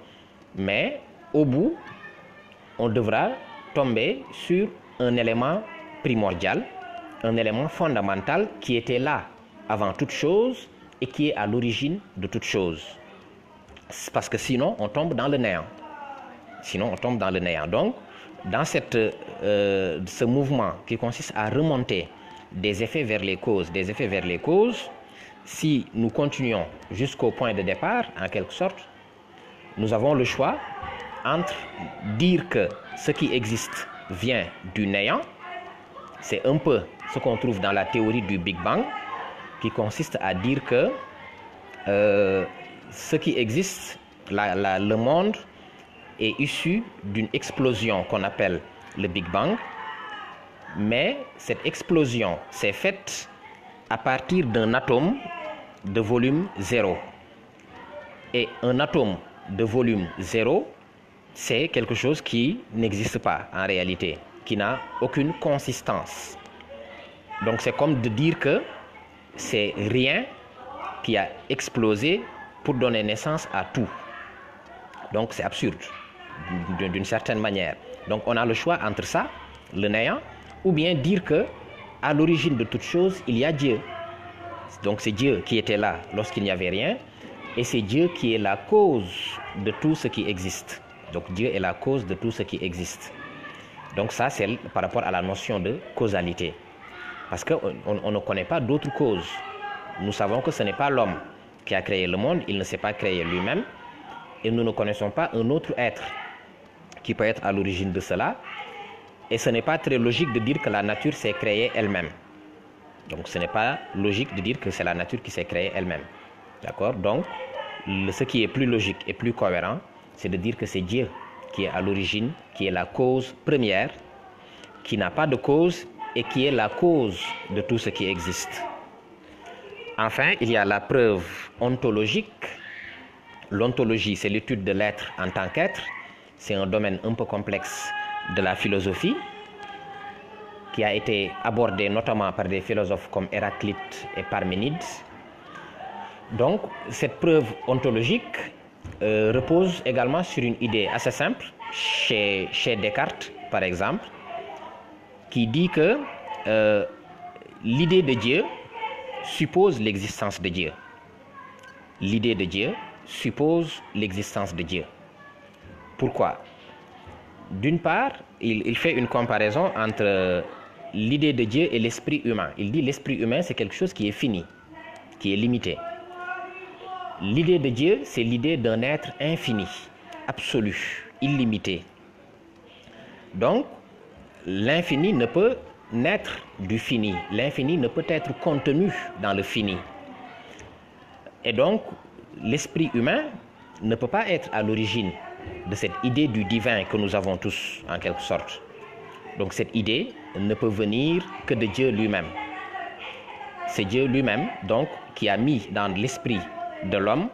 mais au bout, on devra tomber sur un élément primordial, un élément fondamental qui était là avant toute chose et qui est à l'origine de toute chose. Parce que sinon, on tombe dans le néant. Donc, dans ce mouvement qui consiste à remonter des effets vers les causes, si nous continuons jusqu'au point de départ, en quelque sorte, nous avons le choix entre dire que ce qui existe vient du néant. C'est un peu ce qu'on trouve dans la théorie du Big Bang, qui consiste à dire que ce qui existe, le monde, est issu d'une explosion qu'on appelle le Big Bang, mais cette explosion s'est faite à partir d'un atome de volume 0. Et un atome de volume 0, c'est quelque chose qui n'existe pas en réalité, qui n'a aucune consistance. Donc c'est comme de dire que c'est rien qui a explosé pour donner naissance à tout. Donc c'est absurde, d'une certaine manière. Donc on a le choix entre ça, le néant, ou bien dire que à l'origine de toute chose, il y a Dieu. Donc c'est Dieu qui était là lorsqu'il n'y avait rien, et c'est Dieu qui est la cause de tout ce qui existe. Donc Dieu est la cause de tout ce qui existe. Donc ça, c'est par rapport à la notion de causalité. Parce qu'on ne connaît pas d'autres causes. Nous savons que ce n'est pas l'homme qui a créé le monde, il ne s'est pas créé lui-même, et nous ne connaissons pas un autre être qui peut être à l'origine de cela. Et ce n'est pas très logique de dire que la nature s'est créée elle-même. Donc ce n'est pas logique de dire que c'est la nature qui s'est créée elle-même. D'accord? Donc ce qui est plus logique et plus cohérent, c'est de dire que c'est Dieu qui est à l'origine, qui est la cause première, qui n'a pas de cause et qui est la cause de tout ce qui existe. Enfin, il y a la preuve ontologique. L'ontologie, c'est l'étude de l'être en tant qu'être. C'est un domaine un peu complexe de la philosophie qui a été abordé notamment par des philosophes comme Héraclite et Parménide. Donc, cette preuve ontologique repose également sur une idée assez simple, chez Descartes par exemple, qui dit que l'idée de Dieu suppose l'existence de Dieu. L'idée de Dieu suppose l'existence de Dieu. Pourquoi? D'une part, il fait une comparaison entre l'idée de Dieu et l'esprit humain. Il dit l'esprit humain, c'est quelque chose qui est fini, qui est limité. L'idée de Dieu, c'est l'idée d'un être infini, absolu, illimité. Donc, l'infini ne peut naître du fini. L'infini ne peut être contenu dans le fini. Et donc, l'esprit humain ne peut pas être à l'origine de cette idée du divin que nous avons tous, en quelque sorte. Donc, cette idée ne peut venir que de Dieu lui-même. C'est Dieu lui-même, donc, qui a mis dans l'esprit de l'homme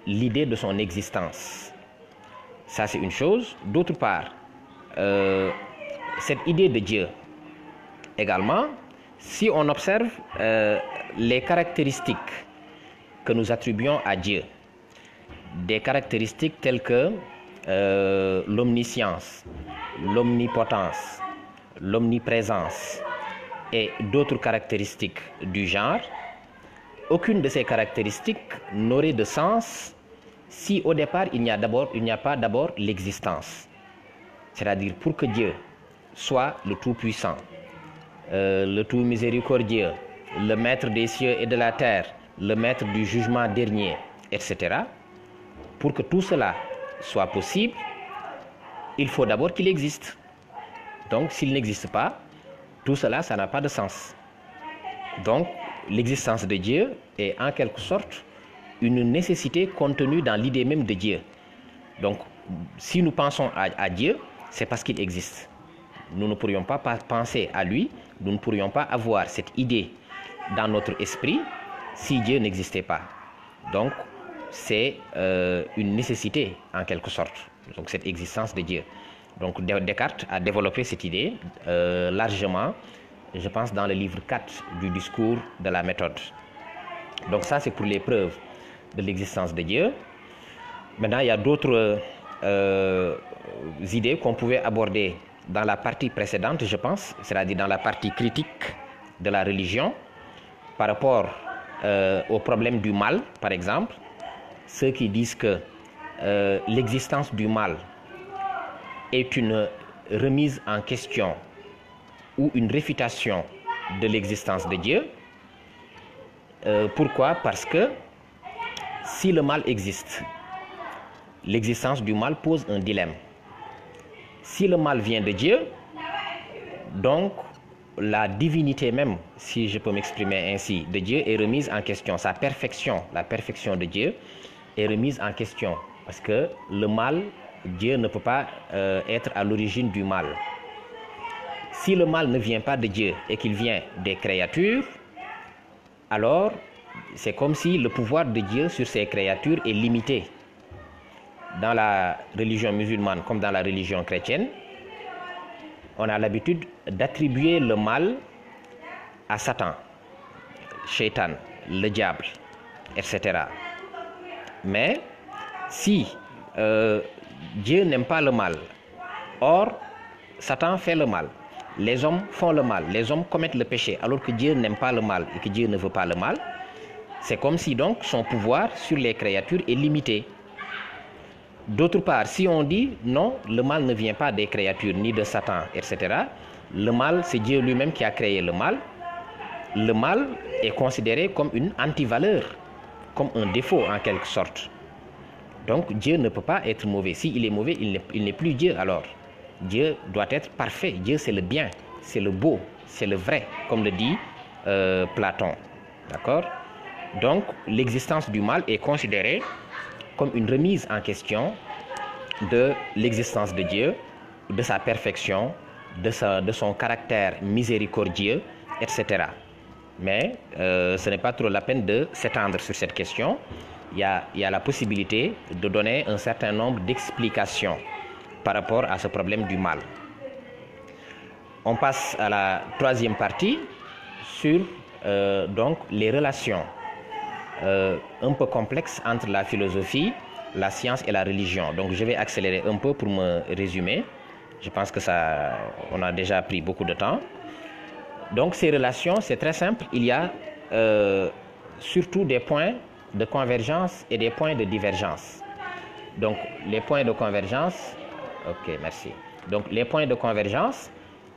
l'idée de son existence. Ça, c'est une chose. D'autre part, cette idée de Dieu, également, Si on observe les caractéristiques que nous attribuons à Dieu, des caractéristiques telles que l'omniscience, l'omnipotence, l'omniprésence et d'autres caractéristiques du genre, aucune de ces caractéristiques n'aurait de sens si au départ il n'y a pas d'abord l'existence. C'est-à-dire pour que Dieu soit le Tout-Puissant, le Tout Miséricordieux, le Maître des cieux et de la terre, le Maître du jugement dernier, etc. Pour que tout cela soit possible, il faut d'abord qu'il existe. Donc s'il n'existe pas, tout cela, ça n'a pas de sens. Donc l'existence de Dieu est en quelque sorte une nécessité contenue dans l'idée même de Dieu. Donc si nous pensons à Dieu, c'est parce qu'il existe. Nous ne pourrions pas penser à lui, nous ne pourrions pas avoir cette idée dans notre esprit si Dieu n'existait pas. Donc c'est une nécessité en quelque sorte, donc cette existence de Dieu. Donc Descartes a développé cette idée largement, je pense dans le livre 4 du discours de la méthode. Donc ça c'est pour les preuves de l'existence de Dieu. Maintenant il y a d'autres idées qu'on pouvait aborder dans la partie précédente, je pense, c'est-à-dire dans la partie critique de la religion par rapport au problème du mal, par exemple. Ceux qui disent que l'existence du mal est une remise en question ou une réfutation de l'existence de Dieu. Pourquoi? Parce que si le mal existe, l'existence du mal pose un dilemme. Si le mal vient de Dieu, donc la divinité même, si je peux m'exprimer ainsi, de Dieu est remise en question. Sa perfection, la perfection de Dieu est remise en question. Parce que le mal, Dieu ne peut pas être à l'origine du mal. Si le mal ne vient pas de Dieu et qu'il vient des créatures, alors c'est comme si le pouvoir de Dieu sur ces créatures est limité. Dans la religion musulmane comme dans la religion chrétienne, on a l'habitude d'attribuer le mal à Satan, Shaitan, le diable, etc. Mais si Dieu n'aime pas le mal, or Satan fait le mal, les hommes font le mal, les hommes commettent le péché, alors que Dieu n'aime pas le mal et que Dieu ne veut pas le mal, c'est comme si donc son pouvoir sur les créatures est limité. D'autre part, si on dit non, le mal ne vient pas des créatures ni de Satan, etc. Le mal, c'est Dieu lui-même qui a créé le mal. Le mal est considéré comme une antivaleur, comme un défaut en quelque sorte. Donc Dieu ne peut pas être mauvais. S'il est mauvais, il n'est plus Dieu alors. Dieu doit être parfait. Dieu c'est le bien, c'est le beau, c'est le vrai, comme le dit Platon. D'accord? Donc l'existence du mal est considérée comme une remise en question de l'existence de Dieu, de sa perfection, de son caractère miséricordieux, etc. Mais ce n'est pas trop la peine de s'étendre sur cette question. Il y a la possibilité de donner un certain nombre d'explications par rapport à ce problème du mal. On passe à la troisième partie sur donc les relations un peu complexe entre la philosophie, la science et la religion. Donc je vais accélérer un peu pour me résumer. Je pense que on a déjà pris beaucoup de temps. Donc ces relations, c'est très simple. Il y a surtout des points de convergence et des points de divergence. Donc les points de convergence, ok, merci. Donc les points de convergence,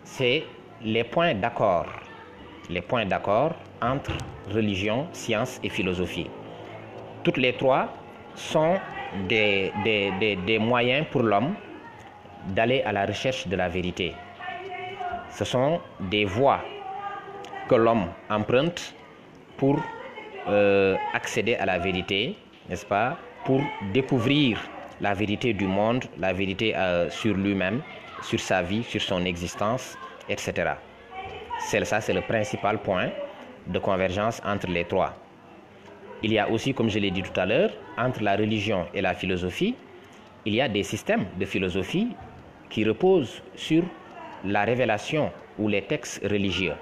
c'est les points d'accord. Les points d'accord entre religion, science et philosophie. Toutes les trois sont des moyens pour l'homme d'aller à la recherche de la vérité. Ce sont des voies que l'homme emprunte pour accéder à la vérité, n'est-ce pas? Pour découvrir la vérité du monde, la vérité sur lui-même, sur sa vie, sur son existence, etc. Ça, c'est le principal point de convergence entre les trois. Il y a aussi, comme je l'ai dit tout à l'heure, entre la religion et la philosophie, il y a des systèmes de philosophie qui reposent sur la révélation ou les textes religieux.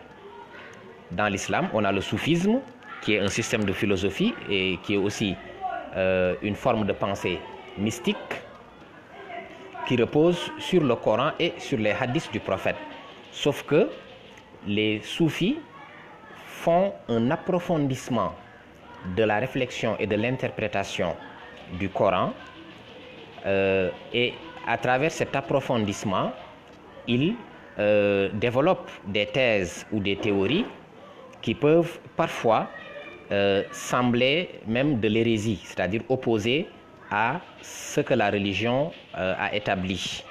dans l'islam, on a le soufisme, qui est un système de philosophie et qui est aussi une forme de pensée mystique qui repose sur le Coran et sur les hadiths du prophète. Sauf que les soufis font un approfondissement de la réflexion et de l'interprétation du Coran et à travers cet approfondissement, ils développent des thèses ou des théories qui peuvent parfois sembler même de l'hérésie, c'est-à-dire opposées à ce que la religion a établi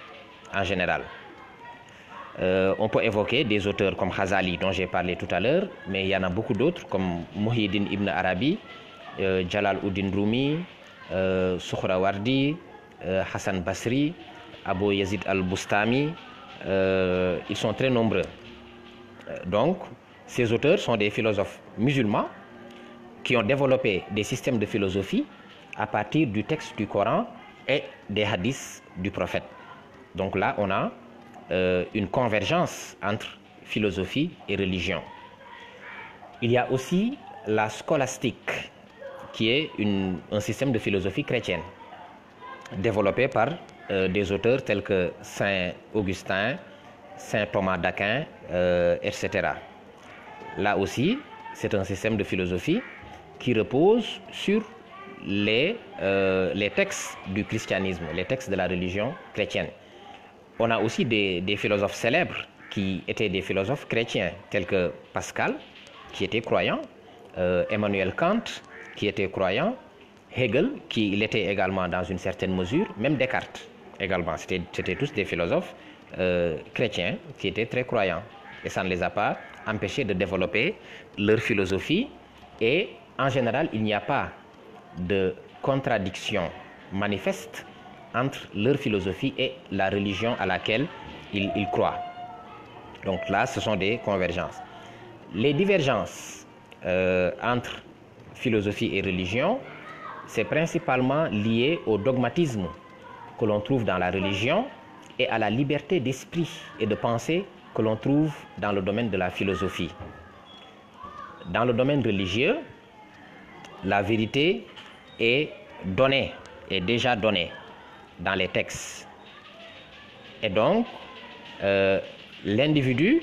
en général. On peut évoquer des auteurs comme Ghazali dont j'ai parlé tout à l'heure, mais il y en a beaucoup d'autres comme Muhyiddin Ibn Arabi, Jalaluddin Rumi, Suhrawardi, Hassan Basri, Abu Yazid al-Bustami. Ils sont très nombreux. Donc, ces auteurs sont des philosophes musulmans qui ont développé des systèmes de philosophie à partir du texte du Coran et des hadiths du prophète. Donc là, on a une convergence entre philosophie et religion. Il y a aussi la scolastique, qui est un système de philosophie chrétienne, développé par des auteurs tels que Saint Augustin, Saint Thomas d'Aquin, etc. Là aussi, c'est un système de philosophie qui repose sur les textes du christianisme, les textes de la religion chrétienne. On a aussi des philosophes célèbres qui étaient des philosophes chrétiens, tels que Pascal, qui était croyant, Emmanuel Kant, qui était croyant, Hegel, qui l'était également dans une certaine mesure, même Descartes également. C'était tous des philosophes chrétiens qui étaient très croyants. Et ça ne les a pas empêchés de développer leur philosophie. Et en général, il n'y a pas de contradiction manifeste entre leur philosophie et la religion à laquelle ils croient. Donc là, ce sont des convergences. Les divergences entre philosophie et religion, c'est principalement lié au dogmatisme que l'on trouve dans la religion et à la liberté d'esprit et de pensée que l'on trouve dans le domaine de la philosophie. Dans le domaine religieux, la vérité est donnée, est déjà donnée dans les textes. Et donc, l'individu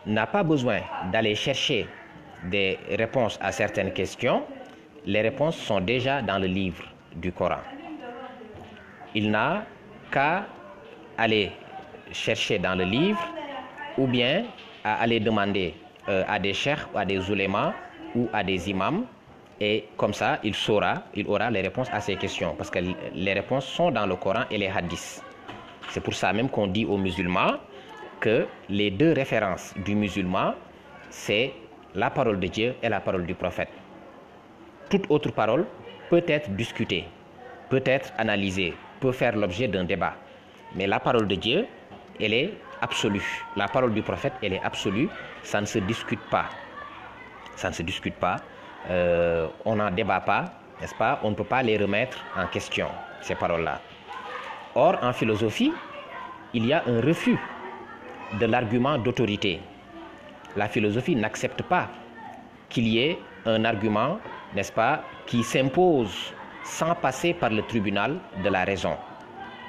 n'a pas besoin d'aller chercher des réponses à certaines questions. Les réponses sont déjà dans le livre du Coran. Il n'a qu'à aller chercher dans le livre ou bien à aller demander à des cheikhs, à des oulémas ou à des imams, et comme ça il aura les réponses à ces questions, parce que les réponses sont dans le Coran et les hadiths. C'est pour ça même qu'on dit aux musulmans que les deux références du musulman, c'est la parole de Dieu et la parole du prophète. Toute autre parole peut être discutée, peut être analysée, peut faire l'objet d'un débat. Mais la parole de Dieu, elle est absolue. La parole du prophète, elle est absolue. Ça ne se discute pas. Ça ne se discute pas. On n'en débat pas, n'est-ce pas? On ne peut pas les remettre en question, ces paroles-là. Or, en philosophie, il y a un refus de l'argument d'autorité. La philosophie n'accepte pas qu'il y ait un argument, n'est-ce pas, qui s'impose sans passer par le tribunal de la raison.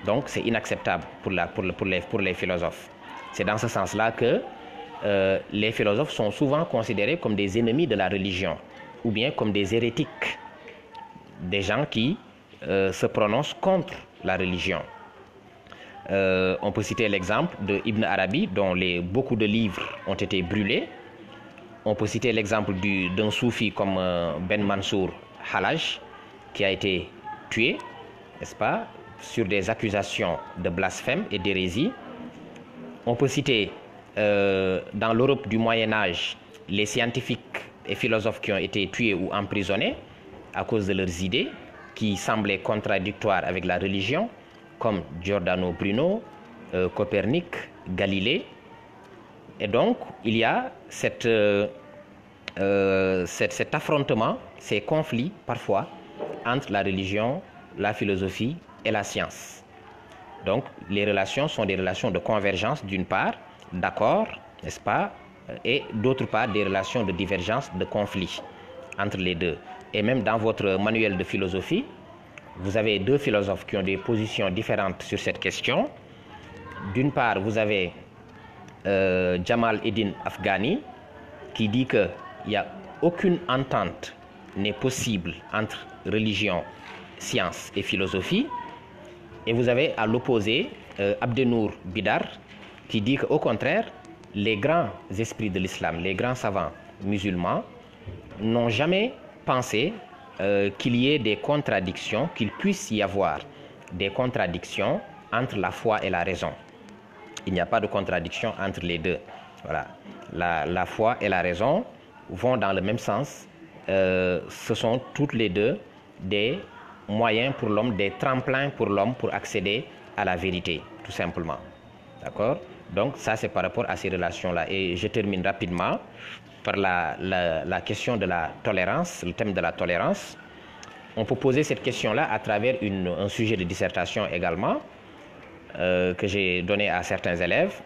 Donc, c'est inacceptable pour les philosophes. C'est dans ce sens-là que les philosophes sont souvent considérés comme des ennemis de la religion ou bien comme des hérétiques, des gens qui se prononcent contre la religion. On peut citer l'exemple de Ibn Arabi, dont beaucoup de livres ont été brûlés. On peut citer l'exemple d'un soufi comme Ben Mansour Halaj, qui a été tué, n'est-ce pas, sur des accusations de blasphème et d'hérésie. On peut citer dans l'Europe du Moyen-Âge les scientifiques et philosophes qui ont été tués ou emprisonnés à cause de leurs idées qui semblaient contradictoires avec la religion, comme Giordano Bruno, Copernic, Galilée. Et donc, il y a cet affrontement, ces conflits parfois entre la religion, la philosophie et la science. Donc, les relations sont des relations de convergence d'une part, d'accord, n'est-ce pas, et d'autre part des relations de divergence, de conflit entre les deux. Et même dans votre manuel de philosophie, vous avez deux philosophes qui ont des positions différentes sur cette question. D'une part, vous avez Jamal Eddin Afghani qui dit qu'il n'y a aucune entente n'est possible entre religion, science et philosophie. Et vous avez à l'opposé Abdenour Bidar qui dit qu'au contraire, les grands esprits de l'islam, les grands savants musulmans n'ont jamais pensé qu'il y ait des contradictions, qu'il puisse y avoir des contradictions entre la foi et la raison. Il n'y a pas de contradiction entre les deux. Voilà. La foi et la raison vont dans le même sens. Ce sont toutes les deux des moyens pour l'homme, des tremplins pour l'homme pour accéder à la vérité, tout simplement. D'accord? Donc ça, c'est par rapport à ces relations-là. Et je termine rapidement par la question de la tolérance, le thème de la tolérance. On peut poser cette question-là à travers un sujet de dissertation également, que j'ai donné à certains élèves.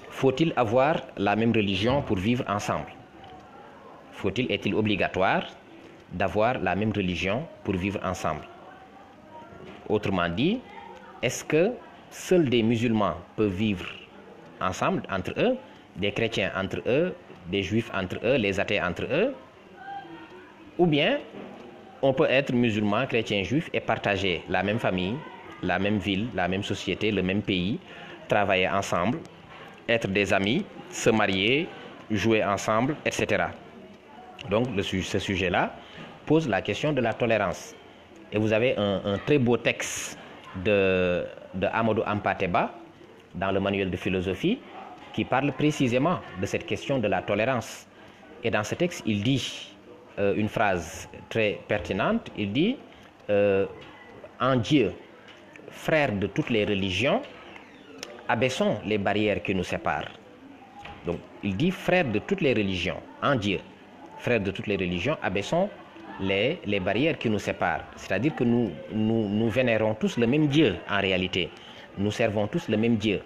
Faut-il avoir la même religion pour vivre ensemble? Est-il obligatoire d'avoir la même religion pour vivre ensemble? Autrement dit, est-ce que seuls des musulmans peuvent vivre ensemble entre eux, des chrétiens entre eux, des juifs entre eux, les athées entre eux? Ou bien on peut être musulman, chrétien, juif et partager la même famille, la même ville, la même société, le même pays, travailler ensemble, être des amis, se marier, jouer ensemble, etc. Donc ce sujet-là pose la question de la tolérance. Et vous avez un très beau texte de Amadou Hampâté-Bâ dans le manuel de philosophie qui parle précisément de cette question de la tolérance. Et dans ce texte, il dit une phrase très pertinente. Il dit en Dieu, frère de toutes les religions, abaissons les barrières qui nous séparent. Donc il dit frère de toutes les religions, en Dieu, frère de toutes les religions, abaissons les barrières qui nous séparent. C'est-à-dire que nous vénérons tous le même Dieu en réalité. Nous servons tous le même Dieu.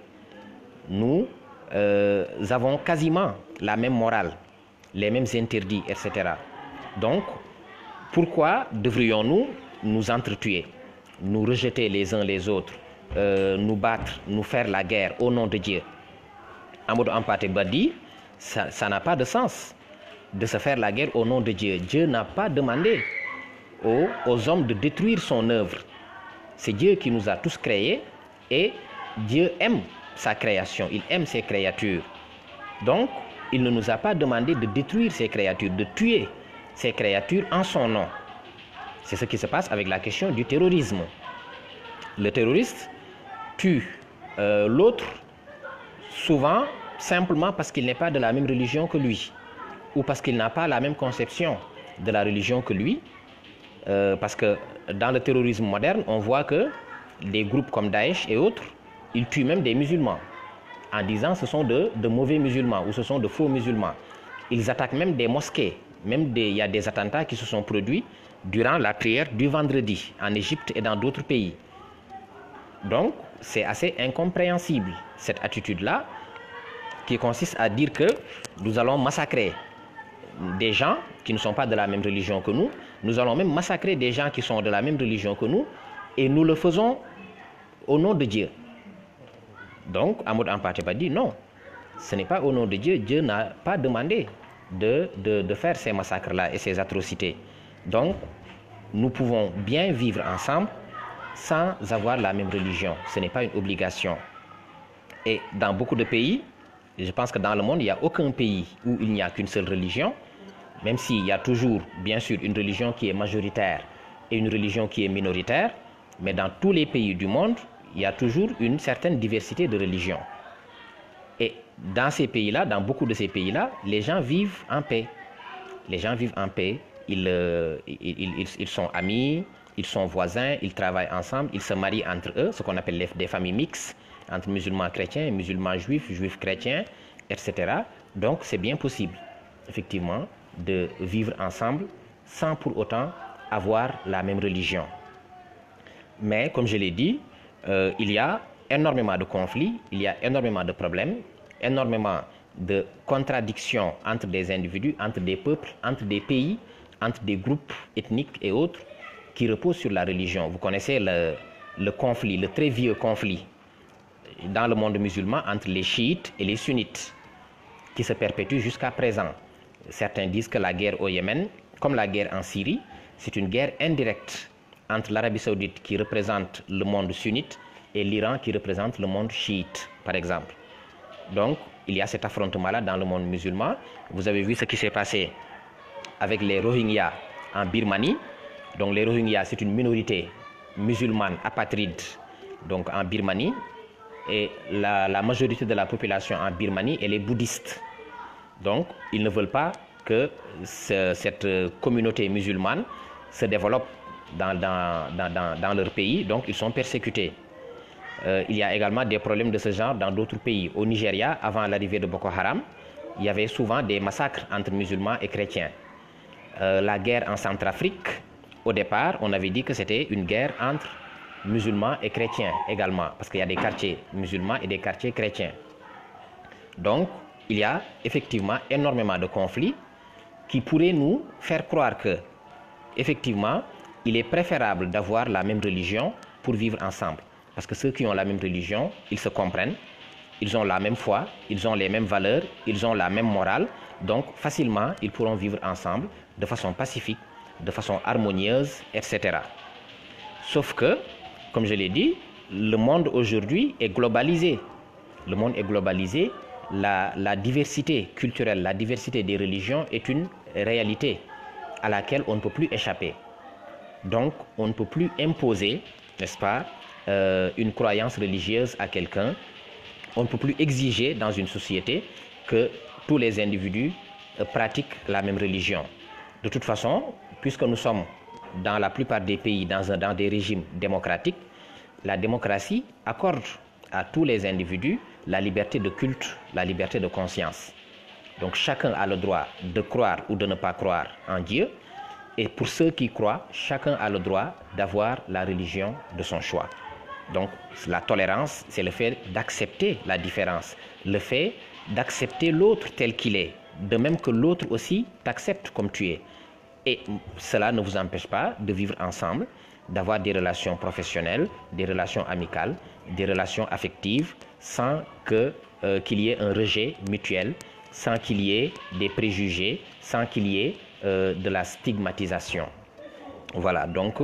Nous avons quasiment la même morale, les mêmes interdits, etc. Donc, pourquoi devrions-nous nous entretuer, nous rejeter les uns les autres, nous battre, nous faire la guerre au nom de Dieu? Amadou Hampâté-Bâ dit, ça n'a pas de sens de se faire la guerre au nom de Dieu. Dieu n'a pas demandé aux hommes de détruire son œuvre. C'est Dieu qui nous a tous créés et Dieu aime sa création, il aime ses créatures. Donc, il ne nous a pas demandé de détruire ces créatures, de tuer ces créatures en son nom. C'est ce qui se passe avec la question du terrorisme. Le terroriste tue l'autre souvent simplement parce qu'il n'est pas de la même religion que lui ou parce qu'il n'a pas la même conception de la religion que lui. Parce que dans le terrorisme moderne, on voit que des groupes comme Daesh et autres, ils tuent même des musulmans en disant que ce sont de mauvais musulmans ou ce sont de faux musulmans. Ils attaquent même des mosquées. Il y a des attentats qui se sont produits durant la prière du vendredi en Égypte et dans d'autres pays. Donc, c'est assez incompréhensible cette attitude-là qui consiste à dire que nous allons massacrer des gens qui ne sont pas de la même religion que nous. Nous allons même massacrer des gens qui sont de la même religion que nous et nous le faisons au nom de Dieu. Donc, Amadou Hampâté-Bâ dit non, ce n'est pas au nom de Dieu. Dieu n'a pas demandé de faire ces massacres-là et ces atrocités. Donc, nous pouvons bien vivre ensemble sans avoir la même religion. Ce n'est pas une obligation. Et dans beaucoup de pays, je pense que dans le monde, il n'y a aucun pays où il n'y a qu'une seule religion, même s'il y a toujours, bien sûr, une religion qui est majoritaire et une religion qui est minoritaire, mais dans tous les pays du monde, il y a toujours une certaine diversité de religions. Et dans ces pays-là, dans beaucoup de ces pays-là, les gens vivent en paix. Les gens vivent en paix, ils sont amis, ils sont voisins, ils travaillent ensemble, ils se marient entre eux, ce qu'on appelle des familles mixtes, entre musulmans chrétiens, musulmans juifs, juifs chrétiens, etc. Donc c'est bien possible, effectivement, de vivre ensemble sans pour autant avoir la même religion. Mais comme je l'ai dit, il y a énormément de conflits, il y a énormément de problèmes, énormément de contradiction entre des individus, entre des peuples, entre des pays, entre des groupes ethniques et autres, qui reposent sur la religion. Vous connaissez le conflit, le très vieux conflit dans le monde musulman entre les chiites et les sunnites, qui se perpétue jusqu'à présent. Certains disent que la guerre au Yémen, comme la guerre en Syrie, c'est une guerre indirecte entre l'Arabie Saoudite qui représente le monde sunnite et l'Iran qui représente le monde chiite, par exemple. Donc, il y a cet affrontement-là dans le monde musulman. Vous avez vu ce qui s'est passé avec les Rohingyas en Birmanie. Donc, les Rohingyas, c'est une minorité musulmane apatride donc en Birmanie. Et la majorité de la population en Birmanie, elle est bouddhiste. Donc, ils ne veulent pas que cette communauté musulmane se développe dans leur pays. Donc, ils sont persécutés. Il y a également des problèmes de ce genre dans d'autres pays. Au Nigeria, avant l'arrivée de Boko Haram, il y avait souvent des massacres entre musulmans et chrétiens. La guerre en Centrafrique, au départ, on avait dit que c'était une guerre entre musulmans et chrétiens également, parce qu'il y a des quartiers musulmans et des quartiers chrétiens. Donc, il y a effectivement énormément de conflits qui pourraient nous faire croire que, effectivement, il est préférable d'avoir la même religion pour vivre ensemble. Parce que ceux qui ont la même religion, ils se comprennent, ils ont la même foi, ils ont les mêmes valeurs, ils ont la même morale. Donc, facilement, ils pourront vivre ensemble de façon pacifique, de façon harmonieuse, etc. Sauf que, comme je l'ai dit, le monde aujourd'hui est globalisé. Le monde est globalisé. La diversité culturelle, la diversité des religions est une réalité à laquelle on ne peut plus échapper. Donc, on ne peut plus imposer, n'est-ce pas, une croyance religieuse à quelqu'un. On ne peut plus exiger dans une société que tous les individus pratiquent la même religion. De toute façon, puisque nous sommes dans la plupart des pays dans des régimes démocratiques, la démocratie accorde à tous les individus la liberté de culte, la liberté de conscience. Donc chacun a le droit de croire ou de ne pas croire en Dieu. Et pour ceux qui croient, chacun a le droit d'avoir la religion de son choix. Donc la tolérance, c'est le fait d'accepter la différence, le fait d'accepter l'autre tel qu'il est, de même que l'autre aussi t'accepte comme tu es. Et cela ne vous empêche pas de vivre ensemble, d'avoir des relations professionnelles, des relations amicales, des relations affectives, sans qu'il y ait un rejet mutuel, sans qu'il y ait des préjugés, sans qu'il y ait de la stigmatisation. Voilà, donc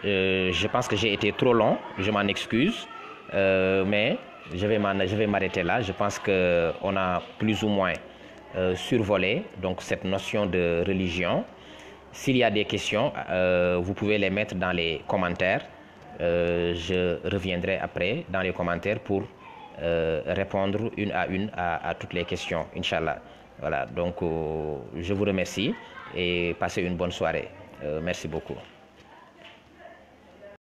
je pense que j'ai été trop long, je m'en excuse, mais je vais m'arrêter là. Je pense qu'on a plus ou moins survolé donc, cette notion de religion. S'il y a des questions, vous pouvez les mettre dans les commentaires. Je reviendrai après dans les commentaires pour répondre une à toutes les questions, Inch'Allah. Voilà, donc je vous remercie et passez une bonne soirée. Merci beaucoup.